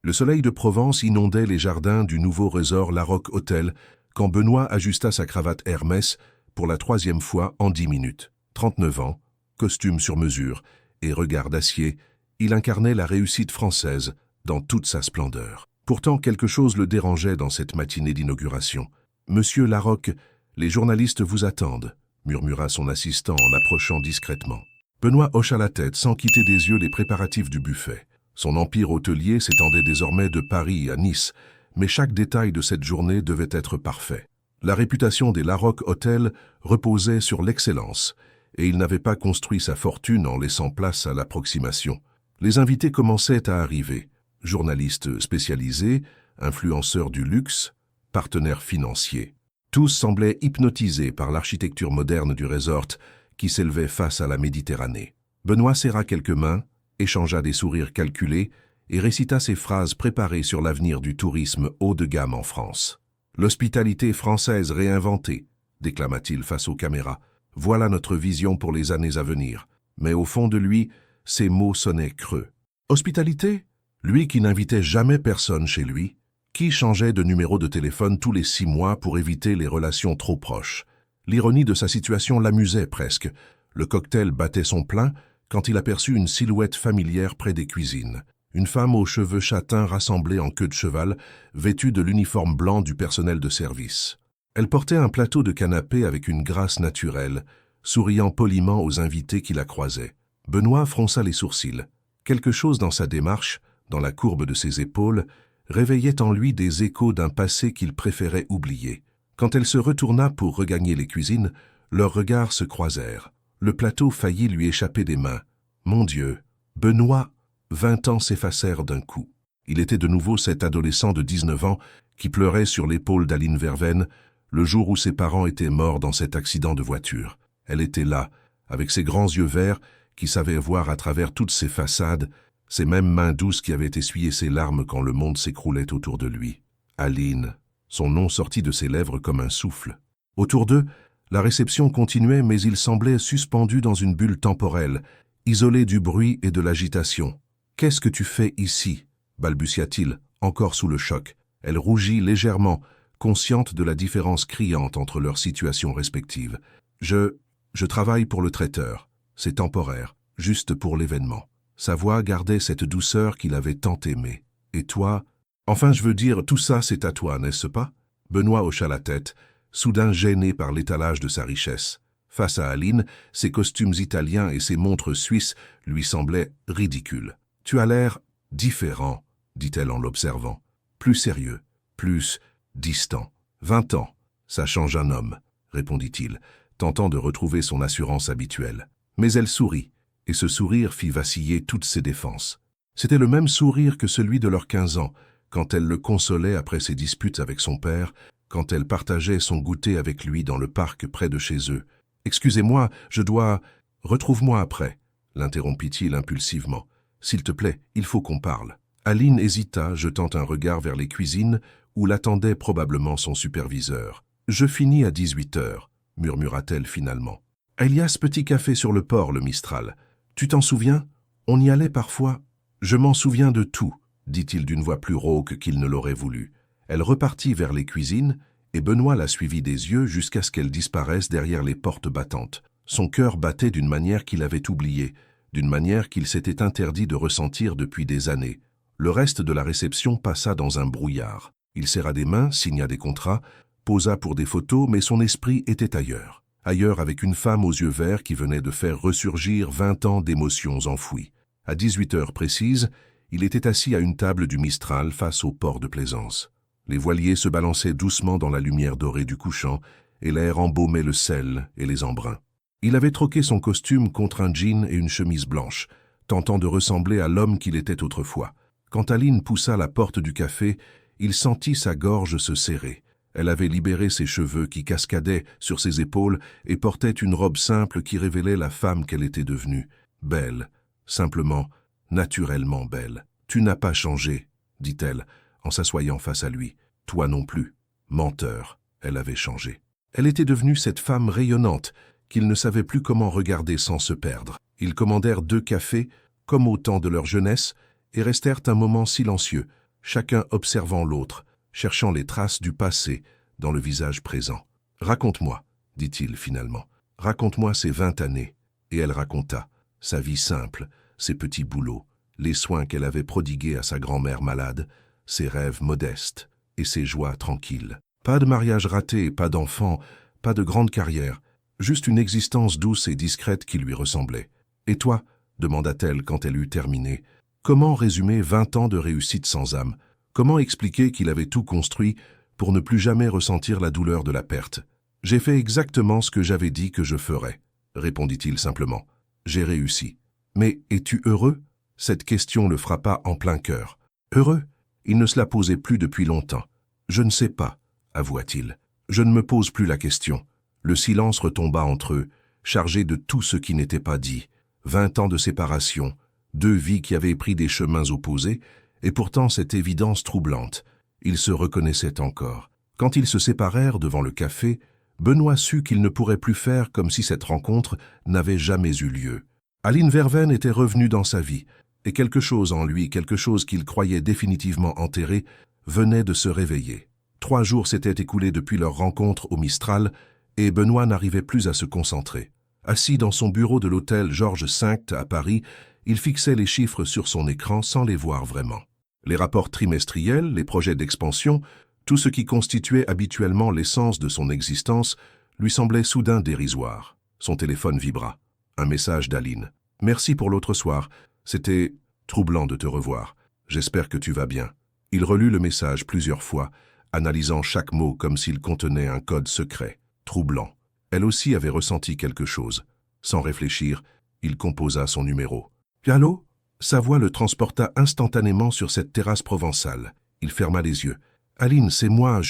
Le soleil de Provence inondait les jardins du nouveau resort La Roque Hôtel quand Benoît ajusta sa cravate Hermès pour la 3e fois en 10 minutes. 39 ans, costume sur mesure et regard d'acier, il incarnait la réussite française dans toute sa splendeur. Pourtant, quelque chose le dérangeait dans cette matinée d'inauguration. « Monsieur Larocque, les journalistes vous attendent », murmura son assistant en approchant discrètement. Benoît hocha la tête sans quitter des yeux les préparatifs du buffet. Son empire hôtelier s'étendait désormais de Paris à Nice, mais chaque détail de cette journée devait être parfait. La réputation des Larocque Hôtel reposait sur l'excellence, et il n'avait pas construit sa fortune en laissant place à l'approximation. Les invités commençaient à arriver. Journalistes spécialisés, influenceurs du luxe, partenaires financiers. Tous semblaient hypnotisés par l'architecture moderne du resort qui s'élevait face à la Méditerranée. Benoît serra quelques mains, échangea des sourires calculés et récita ses phrases préparées sur l'avenir du tourisme haut de gamme en France. « L'hospitalité française réinventée », déclama-t-il face aux caméras. « Voilà notre vision pour les années à venir. » Mais au fond de lui, ces mots sonnaient creux. Hospitalité ? Lui qui n'invitait jamais personne chez lui, qui changeait de numéro de téléphone tous les 6 mois pour éviter les relations trop proches. L'ironie de sa situation l'amusait presque. Le cocktail battait son plein quand il aperçut une silhouette familière près des cuisines. Une femme aux cheveux châtains rassemblés en queue de cheval, vêtue de l'uniforme blanc du personnel de service. Elle portait un plateau de canapé avec une grâce naturelle, souriant poliment aux invités qui la croisaient. Benoît fronça les sourcils. Quelque chose dans sa démarche, dans la courbe de ses épaules, réveillait en lui des échos d'un passé qu'il préférait oublier. Quand elle se retourna pour regagner les cuisines, leurs regards se croisèrent. Le plateau faillit lui échapper des mains. Mon Dieu, Benoît, 20 ans s'effacèrent d'un coup. Il était de nouveau cet adolescent de 19 ans qui pleurait sur l'épaule d'Aline Verveine le jour où ses parents étaient morts dans cet accident de voiture. Elle était là, avec ses grands yeux verts qui savaient voir à travers toutes ses façades, ces mêmes mains douces qui avaient essuyé ses larmes quand le monde s'écroulait autour de lui. Aline, son nom sortit de ses lèvres comme un souffle. Autour d'eux, la réception continuait, mais il semblait suspendu dans une bulle temporelle, isolé du bruit et de l'agitation. « Qu'est-ce que tu fais ici ?» balbutia-t-il, encore sous le choc. Elle rougit légèrement, consciente de la différence criante entre leurs situations respectives. « Je travaille pour le traiteur. C'est temporaire, juste pour l'événement. » Sa voix gardait cette douceur qu'il avait tant aimée. « Et toi ? Enfin, je veux dire, tout ça, c'est à toi, n'est-ce pas ?» Benoît hocha la tête, soudain gêné par l'étalage de sa richesse. Face à Aline, ses costumes italiens et ses montres suisses lui semblaient ridicules. « Tu as l'air différent, » dit-elle en l'observant. « Plus sérieux, plus distant. 20 ans, ça change un homme, » répondit-il, tentant de retrouver son assurance habituelle. Mais elle sourit, et ce sourire fit vaciller toutes ses défenses. C'était le même sourire que celui de leurs 15 ans, quand elle le consolait après ses disputes avec son père, quand elle partageait son goûter avec lui dans le parc près de chez eux. « Excusez-moi, je dois... Retrouve-moi après », l'interrompit-il impulsivement. « S'il te plaît, il faut qu'on parle. » Aline hésita, jetant un regard vers les cuisines, où l'attendait probablement son superviseur. « Je finis à 18h, » murmura-t-elle finalement. « Elias, petit café sur le port, le Mistral. Tu t'en souviens? On y allait parfois. »« Je m'en souviens de tout, » dit-il d'une voix plus rauque qu'il ne l'aurait voulu. Elle repartit vers les cuisines, et Benoît la suivit des yeux jusqu'à ce qu'elle disparaisse derrière les portes battantes. Son cœur battait d'une manière qu'il avait oubliée, d'une manière qu'il s'était interdit de ressentir depuis des années. Le reste de la réception passa dans un brouillard. Il serra des mains, signa des contrats, posa pour des photos, mais son esprit était ailleurs. Ailleurs avec une femme aux yeux verts qui venait de faire ressurgir 20 ans d'émotions enfouies. À 18h précises, il était assis à une table du Mistral face au port de Plaisance. Les voiliers se balançaient doucement dans la lumière dorée du couchant, et l'air embaumait le sel et les embruns. Il avait troqué son costume contre un jean et une chemise blanche, tentant de ressembler à l'homme qu'il était autrefois. Quand Aline poussa la porte du café, il sentit sa gorge se serrer. Elle avait libéré ses cheveux qui cascadaient sur ses épaules et portait une robe simple qui révélait la femme qu'elle était devenue. Belle, simplement, naturellement belle. « Tu n'as pas changé, » dit-elle, en s'assoyant face à lui. « Toi non plus. » Menteur, elle avait changé. Elle était devenue cette femme rayonnante qu'il ne savait plus comment regarder sans se perdre. Ils commandèrent 2 cafés, comme au temps de leur jeunesse, et restèrent un moment silencieux, chacun observant l'autre, cherchant les traces du passé dans le visage présent. « Raconte-moi, dit-il finalement. Raconte-moi ces 20 années. » Et elle raconta sa vie simple, ses petits boulots, les soins qu'elle avait prodigués à sa grand-mère malade, ses rêves modestes et ses joies tranquilles. Pas de mariage raté, pas d'enfants, pas de grande carrière, juste une existence douce et discrète qui lui ressemblait. « Et toi ?» demanda-t-elle quand elle eut terminé. « Comment résumer 20 ans de réussite sans âme? Comment expliquer qu'il avait tout construit pour ne plus jamais ressentir la douleur de la perte? J'ai fait exactement ce que j'avais dit que je ferais, répondit-il simplement. J'ai réussi. Mais es-tu heureux? Cette question le frappa en plein cœur. Heureux? Il ne se la posait plus depuis longtemps. Je ne sais pas, avoua-t-il. Je ne me pose plus la question. Le silence retomba entre eux, chargé de tout ce qui n'était pas dit. 20 ans de séparation, 2 vies qui avaient pris des chemins opposés, et pourtant cette évidence troublante. Ils se reconnaissaient encore. Quand ils se séparèrent devant le café, Benoît sut qu'il ne pourrait plus faire comme si cette rencontre n'avait jamais eu lieu. Aline Vervaine était revenue dans sa vie, et quelque chose en lui, quelque chose qu'il croyait définitivement enterré, venait de se réveiller. 3 jours s'étaient écoulés depuis leur rencontre au Mistral, et Benoît n'arrivait plus à se concentrer. Assis dans son bureau de l'hôtel Georges V à Paris, il fixait les chiffres sur son écran sans les voir vraiment. Les rapports trimestriels, les projets d'expansion, tout ce qui constituait habituellement l'essence de son existence, lui semblait soudain dérisoire. Son téléphone vibra. Un message d'Aline. « Merci pour l'autre soir. C'était troublant de te revoir. J'espère que tu vas bien. » Il relut le message plusieurs fois, analysant chaque mot comme s'il contenait un code secret. Troublant. Elle aussi avait ressenti quelque chose. Sans réfléchir, il composa son numéro. « Allô ?» Sa voix le transporta instantanément sur cette terrasse provençale. Il ferma les yeux. « Aline, c'est moi,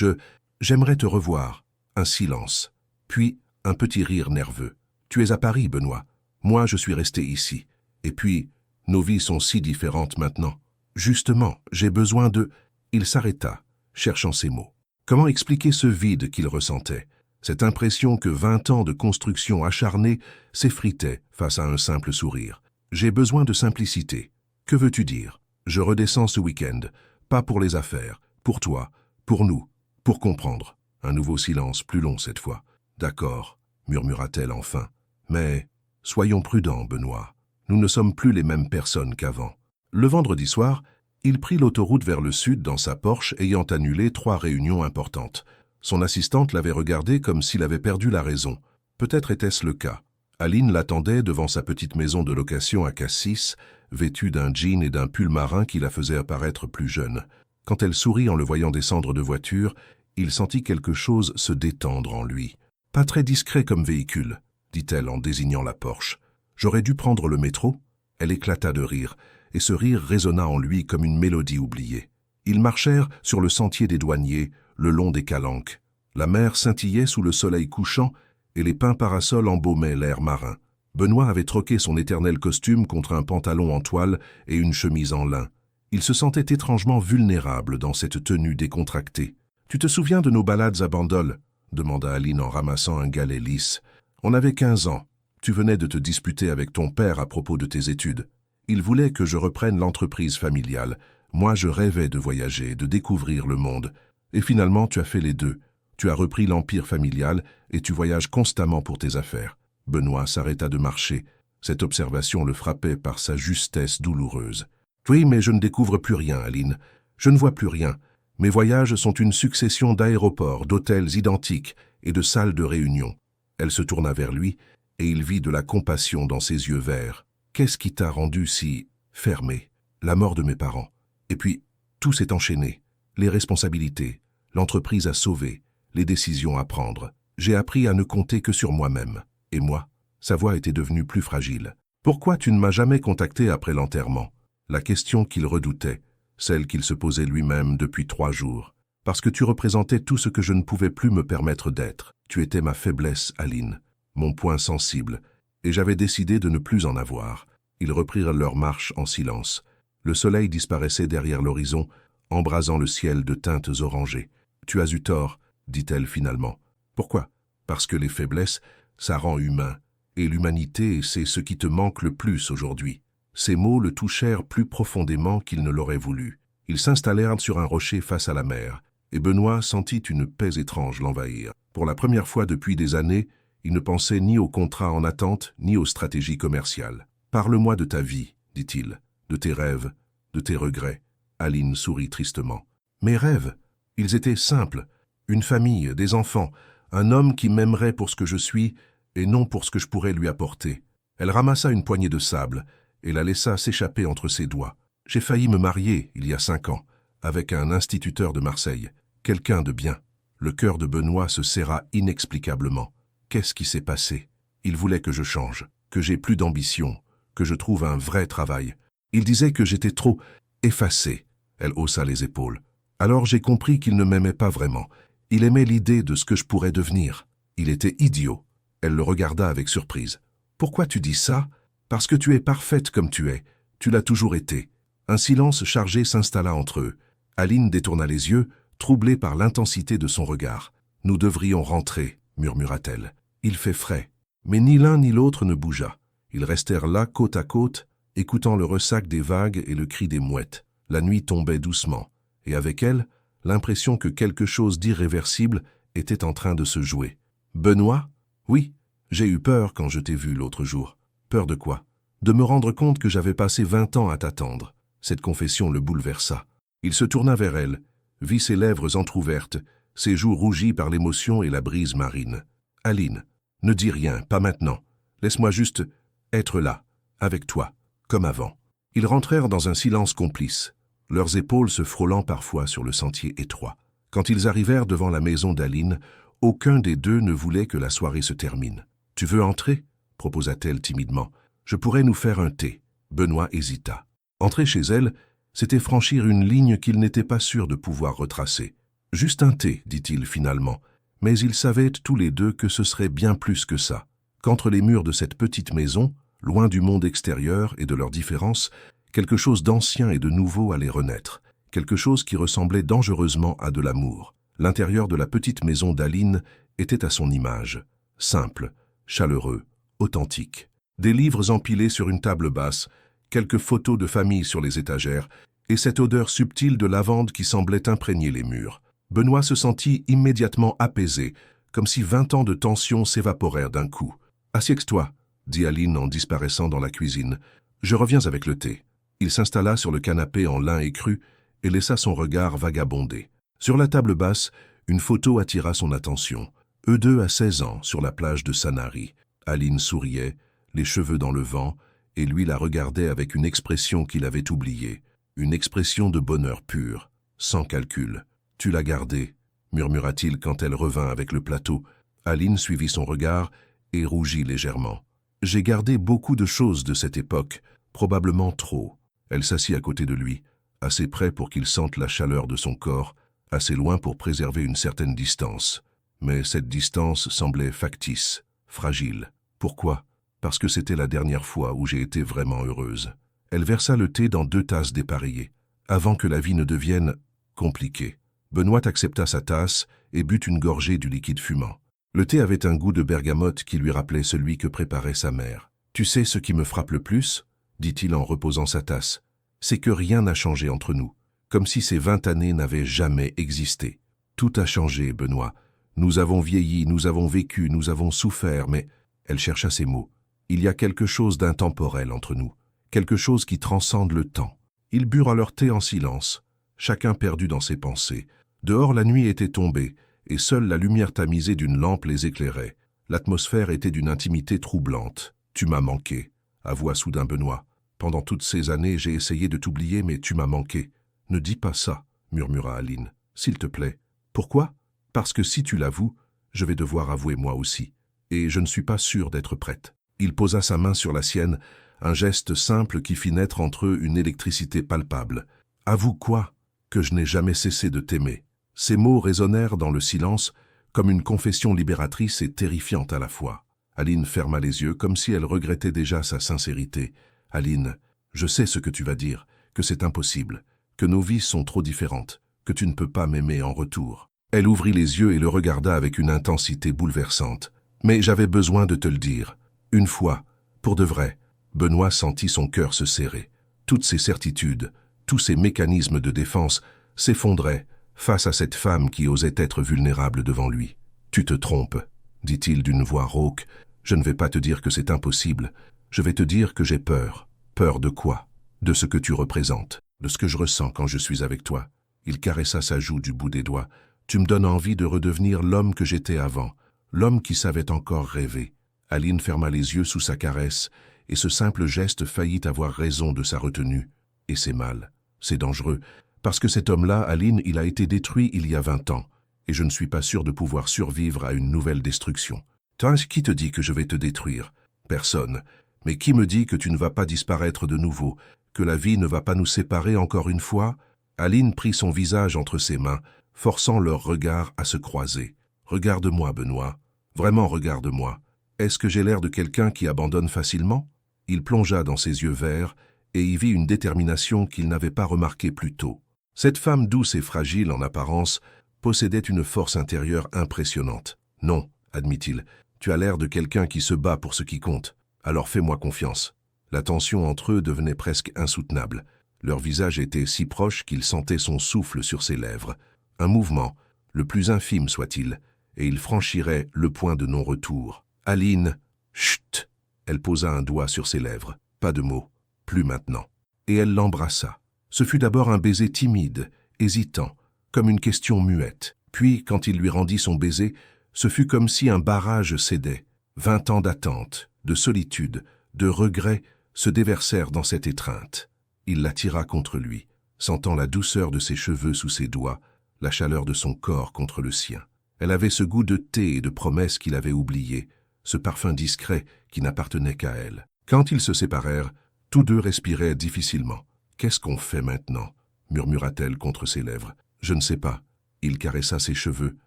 j'aimerais te revoir. » Un silence. Puis, un petit rire nerveux. « Tu es à Paris, Benoît. Moi, je suis resté ici. Et puis, nos vies sont si différentes maintenant. Justement, j'ai besoin de... » Il s'arrêta, cherchant ses mots. Comment expliquer ce vide qu'il ressentait? Cette impression que 20 ans de construction acharnée s'effritaient face à un simple sourire. « J'ai besoin de simplicité. Que veux-tu dire? Je redescends ce week-end. Pas pour les affaires. Pour toi. Pour nous. Pour comprendre. » Un nouveau silence, plus long cette fois. « D'accord, » murmura-t-elle enfin. « Mais soyons prudents, Benoît. Nous ne sommes plus les mêmes personnes qu'avant. » Le vendredi soir, il prit l'autoroute vers le sud dans sa Porsche ayant annulé 3 réunions importantes. Son assistante l'avait regardé comme s'il avait perdu la raison. Peut-être était-ce le cas. Aline l'attendait devant sa petite maison de location à Cassis, vêtue d'un jean et d'un pull marin qui la faisait apparaître plus jeune. Quand elle sourit en le voyant descendre de voiture, il sentit quelque chose se détendre en lui. « Pas très discret comme véhicule, » dit-elle en désignant la Porsche. « J'aurais dû prendre le métro ?» Elle éclata de rire, et ce rire résonna en lui comme une mélodie oubliée. Ils marchèrent sur le sentier des douaniers, le long des calanques. La mer scintillait sous le soleil couchant, et les pins parasols embaumaient l'air marin. Benoît avait troqué son éternel costume contre un pantalon en toile et une chemise en lin. Il se sentait étrangement vulnérable dans cette tenue décontractée. « Tu te souviens de nos balades à Bandol ?» demanda Aline en ramassant un galet lisse. « On avait 15 ans. Tu venais de te disputer avec ton père à propos de tes études. Il voulait que je reprenne l'entreprise familiale. Moi, je rêvais de voyager, de découvrir le monde. Et finalement, tu as fait les deux. Tu as repris l'empire familial et tu voyages constamment pour tes affaires. » Benoît s'arrêta de marcher. Cette observation le frappait par sa justesse douloureuse. « Oui, mais je ne découvre plus rien, Aline. Je ne vois plus rien. Mes voyages sont une succession d'aéroports, d'hôtels identiques et de salles de réunion. » Elle se tourna vers lui et il vit de la compassion dans ses yeux verts. « Qu'est-ce qui t'a rendu si fermé? La mort de mes parents. Et puis, tout s'est enchaîné. Les responsabilités, l'entreprise à sauver, les décisions à prendre. J'ai appris à ne compter que sur moi-même. Et moi, sa voix était devenue plus fragile. Pourquoi tu ne m'as jamais contacté après l'enterrement? La question qu'il redoutait, celle qu'il se posait lui-même depuis 3 jours. Parce que tu représentais tout ce que je ne pouvais plus me permettre d'être. Tu étais ma faiblesse, Aline, mon point sensible, et j'avais décidé de ne plus en avoir. » Ils reprirent leur marche en silence. Le soleil disparaissait derrière l'horizon, embrasant le ciel de teintes orangées. « Tu as eu tort, » dit-elle finalement. « Pourquoi? Parce que les faiblesses, ça rend humain. Et l'humanité, c'est ce qui te manque le plus aujourd'hui. » Ces mots le touchèrent plus profondément qu'il ne l'aurait voulu. Ils s'installèrent sur un rocher face à la mer, et Benoît sentit une paix étrange l'envahir. Pour la première fois depuis des années, il ne pensait ni aux contrats en attente, ni aux stratégies commerciales. « Parle-moi de ta vie, dit-il, de tes rêves, de tes regrets. » Aline sourit tristement. « Mes rêves, ils étaient simples. Une famille, des enfants, un homme qui m'aimerait pour ce que je suis et non pour ce que je pourrais lui apporter. » Elle ramassa une poignée de sable et la laissa s'échapper entre ses doigts. « J'ai failli me marier, il y a 5 ans, avec un instituteur de Marseille, quelqu'un de bien. » Le cœur de Benoît se serra inexplicablement. Qu'est-ce qui s'est passé? Il voulait que je change, que j'aie plus d'ambition, que je trouve un vrai travail. Il disait que j'étais trop effacé. Elle haussa les épaules. Alors j'ai compris qu'il ne m'aimait pas vraiment. Il aimait l'idée de ce que je pourrais devenir. Il était idiot. Elle le regarda avec surprise. « Pourquoi tu dis ça? Parce que tu es parfaite comme tu es. Tu l'as toujours été. » Un silence chargé s'installa entre eux. Aline détourna les yeux, troublée par l'intensité de son regard. « Nous devrions rentrer, » murmura-t-elle. « Il fait frais. » Mais ni l'un ni l'autre ne bougea. Ils restèrent là, côte à côte, écoutant le ressac des vagues et le cri des mouettes. La nuit tombait doucement, et avec elle, l'impression que quelque chose d'irréversible était en train de se jouer. « Benoît? Oui, j'ai eu peur quand je t'ai vu l'autre jour. » « Peur de quoi? » « De me rendre compte que j'avais passé 20 ans à t'attendre. » Cette confession le bouleversa. Il se tourna vers elle, vit ses lèvres entr'ouvertes, ses joues rougies par l'émotion et la brise marine. « Aline, ne dis rien, pas maintenant. Laisse-moi juste être là, avec toi, comme avant. » Ils rentrèrent dans un silence complice, leurs épaules se frôlant parfois sur le sentier étroit. Quand ils arrivèrent devant la maison d'Aline, aucun des deux ne voulait que la soirée se termine. « Tu veux entrer ?» proposa-t-elle timidement. « Je pourrais nous faire un thé. » Benoît hésita. Entrer chez elle, c'était franchir une ligne qu'il n'était pas sûr de pouvoir retracer. « Juste un thé, dit-il finalement, mais ils savaient tous les deux que ce serait bien plus que ça, qu'entre les murs de cette petite maison, loin du monde extérieur et de leurs différences, quelque chose d'ancien et de nouveau allait renaître, quelque chose qui ressemblait dangereusement à de l'amour. L'intérieur de la petite maison d'Aline était à son image, simple, chaleureux, authentique. Des livres empilés sur une table basse, quelques photos de famille sur les étagères, et cette odeur subtile de lavande qui semblait imprégner les murs. Benoît se sentit immédiatement apaisé, comme si 20 ans de tension s'évaporèrent d'un coup. « Assieds-toi, » dit Aline en disparaissant dans la cuisine. « Je reviens avec le thé. » Il s'installa sur le canapé en lin écru et laissa son regard vagabonder. Sur la table basse, une photo attira son attention. Eux deux à 16 ans, sur la plage de Sanary. Aline souriait, les cheveux dans le vent, et lui la regardait avec une expression qu'il avait oubliée, une expression de bonheur pur, sans calcul. « Tu l'as gardée » murmura-t-il quand elle revint avec le plateau. Aline suivit son regard et rougit légèrement. « J'ai gardé beaucoup de choses de cette époque, probablement trop. » Elle s'assit à côté de lui, assez près pour qu'il sente la chaleur de son corps, assez loin pour préserver une certaine distance. Mais cette distance semblait factice, fragile. Pourquoi ? Parce que c'était la dernière fois où j'ai été vraiment heureuse. Elle versa le thé dans 2 tasses dépareillées, avant que la vie ne devienne compliquée. Benoît accepta sa tasse et but une gorgée du liquide fumant. Le thé avait un goût de bergamote qui lui rappelait celui que préparait sa mère. « Tu sais ce qui me frappe le plus ?» dit-il en reposant sa tasse. « C'est que rien n'a changé entre nous, comme si ces 20 années n'avaient jamais existé. Tout a changé, Benoît. Nous avons vieilli, nous avons vécu, nous avons souffert, mais... » Elle chercha ses mots. Il y a quelque chose d'intemporel entre nous, quelque chose qui transcende le temps. Ils burent leur thé en silence, chacun perdu dans ses pensées. Dehors, la nuit était tombée, et seule la lumière tamisée d'une lampe les éclairait. L'atmosphère était d'une intimité troublante. « Tu m'as manqué », avoua soudain Benoît. « Pendant toutes ces années, j'ai essayé de t'oublier, mais tu m'as manqué. »« Ne dis pas ça, » murmura Aline. « S'il te plaît. »« Pourquoi ? Parce que si tu l'avoues, je vais devoir avouer moi aussi. Et je ne suis pas sûr d'être prête. » Il posa sa main sur la sienne, un geste simple qui fit naître entre eux une électricité palpable. « Avoue quoi ? Que je n'ai jamais cessé de t'aimer. » Ces mots résonnèrent dans le silence, comme une confession libératrice et terrifiante à la fois. Aline ferma les yeux, comme si elle regrettait déjà sa sincérité. « Aline, je sais ce que tu vas dire, que c'est impossible, que nos vies sont trop différentes, que tu ne peux pas m'aimer en retour. » Elle ouvrit les yeux et le regarda avec une intensité bouleversante. « Mais j'avais besoin de te le dire. Une fois, pour de vrai. » Benoît sentit son cœur se serrer. Toutes ses certitudes, Tous ses mécanismes de défense s'effondraient face à cette femme qui osait être vulnérable devant lui. « Tu te trompes, dit-il d'une voix rauque. Je ne vais pas te dire que c'est impossible. Je vais te dire que j'ai peur. Peur de quoi? De ce que tu représentes, de ce que je ressens quand je suis avec toi. » Il caressa sa joue du bout des doigts. « Tu me donnes envie de redevenir l'homme que j'étais avant, l'homme qui savait encore rêver. » Aline ferma les yeux sous sa caresse, et ce simple geste faillit avoir raison de sa retenue. Et c'est mal, c'est dangereux, parce que cet homme-là, Aline, il a été détruit il y a 20 ans, et je ne suis pas sûr de pouvoir survivre à une nouvelle destruction. Toi, qui te dit que je vais te détruire? Personne. Mais qui me dit que tu ne vas pas disparaître de nouveau, que la vie ne va pas nous séparer encore une fois? Aline prit son visage entre ses mains, forçant leurs regards à se croiser. « Regarde-moi, Benoît. Vraiment, regarde-moi. Est-ce que j'ai l'air de quelqu'un qui abandonne facilement ?» Il plongea dans ses yeux verts et y vit une détermination qu'il n'avait pas remarquée plus tôt. Cette femme douce et fragile en apparence possédait une force intérieure impressionnante. « Non, admit-il, tu as l'air de quelqu'un qui se bat pour ce qui compte. Alors fais-moi confiance. » La tension entre eux devenait presque insoutenable. Leur visage était si proche qu'il sentait son souffle sur ses lèvres. Un mouvement, le plus infime soit-il, et il franchirait le point de non-retour. « Aline, chut !» Elle posa un doigt sur ses lèvres. Pas de mots, plus maintenant. Et elle l'embrassa. Ce fut d'abord un baiser timide, hésitant, comme une question muette. Puis, quand il lui rendit son baiser, ce fut comme si un barrage cédait. 20 ans d'attente, de solitude, de regret se déversèrent dans cette étreinte. Il l'attira contre lui, sentant la douceur de ses cheveux sous ses doigts, la chaleur de son corps contre le sien. Elle avait ce goût de thé et de promesses qu'il avait oublié, ce parfum discret qui n'appartenait qu'à elle. Quand ils se séparèrent, tous deux respiraient difficilement. « Qu'est-ce qu'on fait maintenant ?» murmura-t-elle contre ses lèvres. « Je ne sais pas. » Il caressa ses cheveux,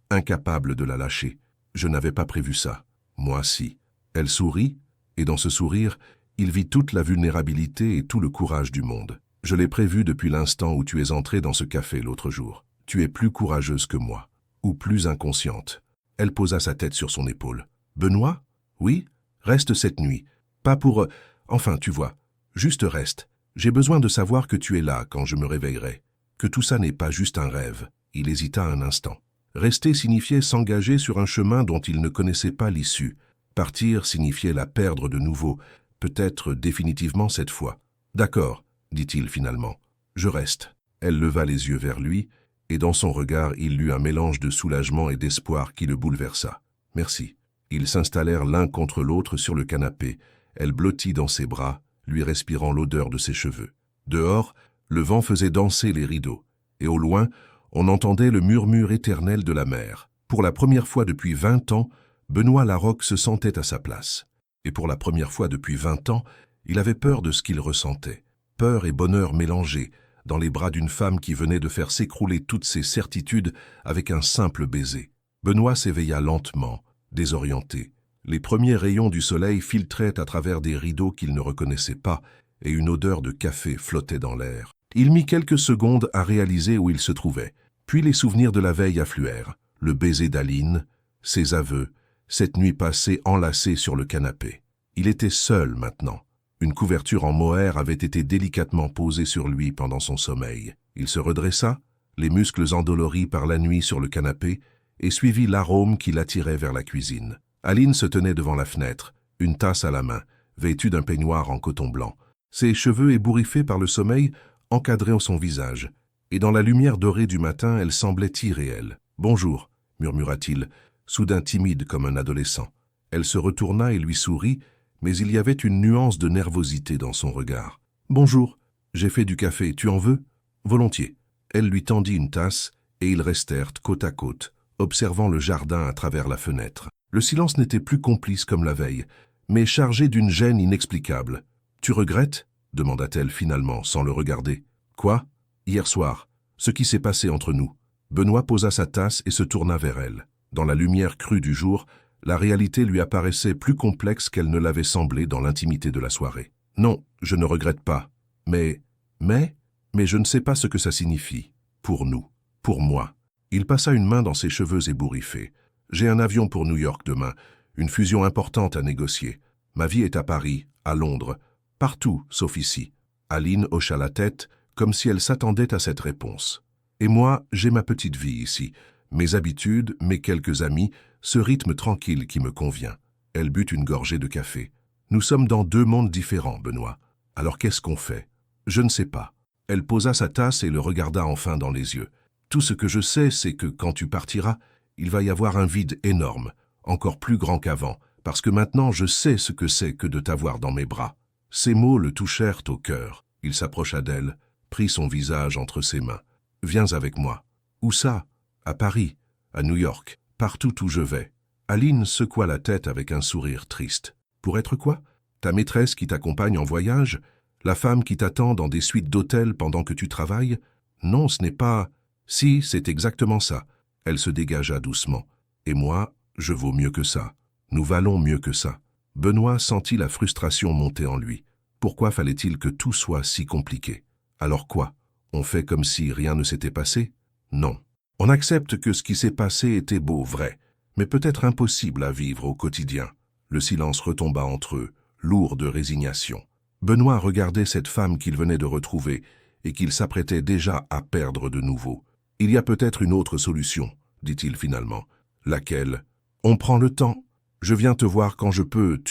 incapable de la lâcher. « Je n'avais pas prévu ça. Moi, si. » Elle sourit, et dans ce sourire, il vit toute la vulnérabilité et tout le courage du monde. « Je l'ai prévu depuis l'instant où tu es entrée dans ce café l'autre jour. Tu es plus courageuse que moi, ou plus inconsciente. » Elle posa sa tête sur son épaule. « Benoît? Oui? Reste cette nuit. Pas pour... Enfin, tu vois. Juste reste. J'ai besoin de savoir que tu es là quand je me réveillerai. Que tout ça n'est pas juste un rêve. » Il hésita un instant. Rester signifiait s'engager sur un chemin dont il ne connaissait pas l'issue. Partir signifiait la perdre de nouveau, peut-être définitivement cette fois. « D'accord, » dit-il finalement. « Je reste. » Elle leva les yeux vers lui, et dans son regard il lut un mélange de soulagement et d'espoir qui le bouleversa. « Merci. » Ils s'installèrent l'un contre l'autre sur le canapé. Elle blottit dans ses bras, lui respirant l'odeur de ses cheveux. Dehors, le vent faisait danser les rideaux, et au loin, on entendait le murmure éternel de la mer. Pour la première fois depuis 20 ans, Benoît Larocque se sentait à sa place. Et pour la première fois depuis 20 ans, il avait peur de ce qu'il ressentait. Peur et bonheur mélangés, dans les bras d'une femme qui venait de faire s'écrouler toutes ses certitudes avec un simple baiser. Benoît s'éveilla lentement, désorienté. Les premiers rayons du soleil filtraient à travers des rideaux qu'il ne reconnaissait pas, et une odeur de café flottait dans l'air. Il mit quelques secondes à réaliser où il se trouvait. Puis les souvenirs de la veille affluèrent. Le baiser d'Aline, ses aveux, cette nuit passée enlacée sur le canapé. Il était seul maintenant. Une couverture en mohair avait été délicatement posée sur lui pendant son sommeil. Il se redressa, les muscles endoloris par la nuit sur le canapé, et suivit l'arôme qui l'attirait vers la cuisine. Aline se tenait devant la fenêtre, une tasse à la main, vêtue d'un peignoir en coton blanc. Ses cheveux ébouriffés par le sommeil encadraient son visage, et dans la lumière dorée du matin, elle semblait irréelle. « Bonjour », murmura-t-il, soudain timide comme un adolescent. Elle se retourna et lui sourit, mais il y avait une nuance de nervosité dans son regard. « Bonjour, j'ai fait du café, tu en veux ?»« Volontiers. » Elle lui tendit une tasse, et ils restèrent côte à côte, observant le jardin à travers la fenêtre. Le silence n'était plus complice comme la veille, mais chargé d'une gêne inexplicable. « Tu regrettes ?» demanda-t-elle finalement, sans le regarder. « Quoi ?»« Hier soir, ce qui s'est passé entre nous. » Benoît posa sa tasse et se tourna vers elle. Dans la lumière crue du jour, la réalité lui apparaissait plus complexe qu'elle ne l'avait semblé dans l'intimité de la soirée. « Non, je ne regrette pas. Mais je ne sais pas ce que ça signifie. Pour nous. Pour moi. » Il passa une main dans ses cheveux ébouriffés. « J'ai un avion pour New York demain, une fusion importante à négocier. Ma vie est à Paris, à Londres, partout sauf ici. » Aline hocha la tête, comme si elle s'attendait à cette réponse. Et moi, j'ai ma petite vie ici, mes habitudes, mes quelques amis, ce rythme tranquille qui me convient. Elle but une gorgée de café. Nous sommes dans deux mondes différents, Benoît. Alors qu'est-ce qu'on fait? Je ne sais pas. Elle posa sa tasse et le regarda enfin dans les yeux. Tout ce que je sais, c'est que quand tu partiras, il va y avoir un vide énorme, encore plus grand qu'avant, parce que maintenant je sais ce que c'est que de t'avoir dans mes bras. Ces mots le touchèrent au cœur. Il s'approcha d'elle, prit son visage entre ses mains. « Viens avec moi. »« Où ça ?»« À Paris, à New York, partout où je vais. » Aline secoua la tête avec un sourire triste. « Pour être quoi? Ta maîtresse qui t'accompagne en voyage? La femme qui t'attend dans des suites d'hôtels pendant que tu travailles? Non, ce n'est pas... Si, c'est exactement ça. » Elle se dégagea doucement. « Et moi, je vaux mieux que ça. Nous valons mieux que ça. » Benoît sentit la frustration monter en lui. Pourquoi fallait-il que tout soit si compliqué? Alors quoi? On fait comme si rien ne s'était passé? Non. On accepte que ce qui s'est passé était beau, vrai, mais peut-être impossible à vivre au quotidien. Le silence retomba entre eux, lourd de résignation. Benoît regardait cette femme qu'il venait de retrouver et qu'il s'apprêtait déjà à perdre de nouveau. « Il y a peut-être une autre solution, » dit-il finalement. « Laquelle? On prend le temps. Je viens te voir quand je peux,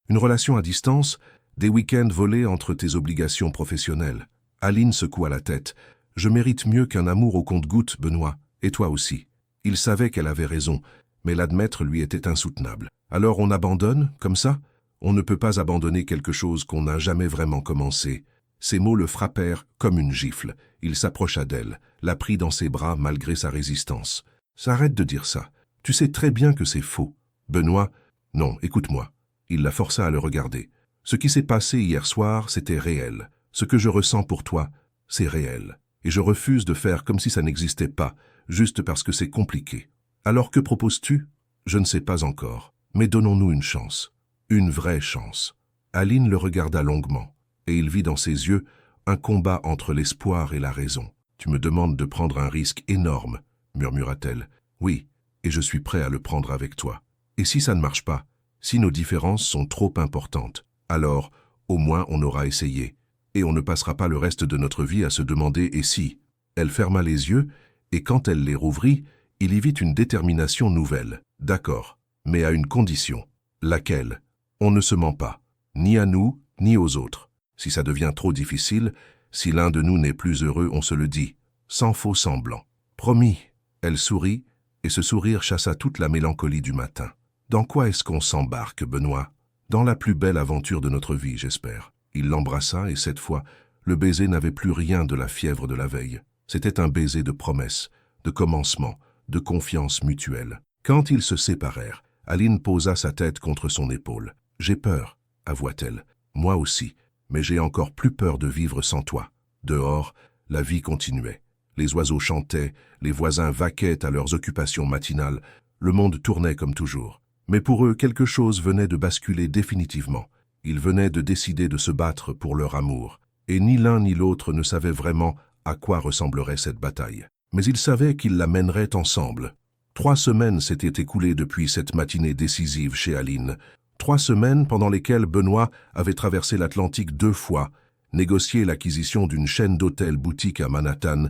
Une relation à distance, des week-ends volés entre tes obligations professionnelles. » Aline secoua la tête. « Je mérite mieux qu'un amour au compte-gouttes, Benoît, et toi aussi. » Il savait qu'elle avait raison, mais l'admettre lui était insoutenable. « Alors on abandonne, comme ça? On ne peut pas abandonner quelque chose qu'on n'a jamais vraiment commencé. » Ces mots le frappèrent comme une gifle. Il s'approcha d'elle, la prit dans ses bras malgré sa résistance. « Arrête de dire ça. Tu sais très bien que c'est faux. » Benoît, « Non, écoute-moi. » Il la força à le regarder. « Ce qui s'est passé hier soir, c'était réel. Ce que je ressens pour toi, c'est réel. Et je refuse de faire comme si ça n'existait pas, juste parce que c'est compliqué. Alors que proposes-tu? Je ne sais pas encore. Mais donnons-nous une chance. Une vraie chance. » Aline le regarda longuement, et il vit dans ses yeux un combat entre l'espoir et la raison. « Tu me demandes de prendre un risque énorme, » murmura-t-elle. « Oui, et je suis prêt à le prendre avec toi. Et si ça ne marche pas, si nos différences sont trop importantes, alors au moins on aura essayé. Et on ne passera pas le reste de notre vie à se demander « et si ?» Elle ferma les yeux, et quand elle les rouvrit, il y vit une détermination nouvelle. « D'accord, mais à une condition. » « Laquelle? » « On ne se ment pas, ni à nous, ni aux autres. Si ça devient trop difficile, si l'un de nous n'est plus heureux, on se le dit, sans faux semblant. Promis. » Elle sourit, et ce sourire chassa toute la mélancolie du matin. « Dans quoi est-ce qu'on s'embarque, Benoît? Dans la plus belle aventure de notre vie, j'espère. » Il l'embrassa, et cette fois, le baiser n'avait plus rien de la fièvre de la veille. C'était un baiser de promesse, de commencement, de confiance mutuelle. Quand ils se séparèrent, Aline posa sa tête contre son épaule. « J'ai peur, » avoua-t-elle. « Moi aussi, mais j'ai encore plus peur de vivre sans toi. » Dehors, la vie continuait. Les oiseaux chantaient, les voisins vaquaient à leurs occupations matinales, le monde tournait comme toujours. Mais pour eux, quelque chose venait de basculer définitivement. Ils venaient de décider de se battre pour leur amour, et ni l'un ni l'autre ne savaient vraiment à quoi ressemblerait cette bataille. Mais ils savaient qu'ils la mèneraient ensemble. 3 semaines s'étaient écoulées depuis cette matinée décisive chez Aline. 3 semaines pendant lesquelles Benoît avait traversé l'Atlantique 2 fois, négocié l'acquisition d'une chaîne d'hôtels-boutiques à Manhattan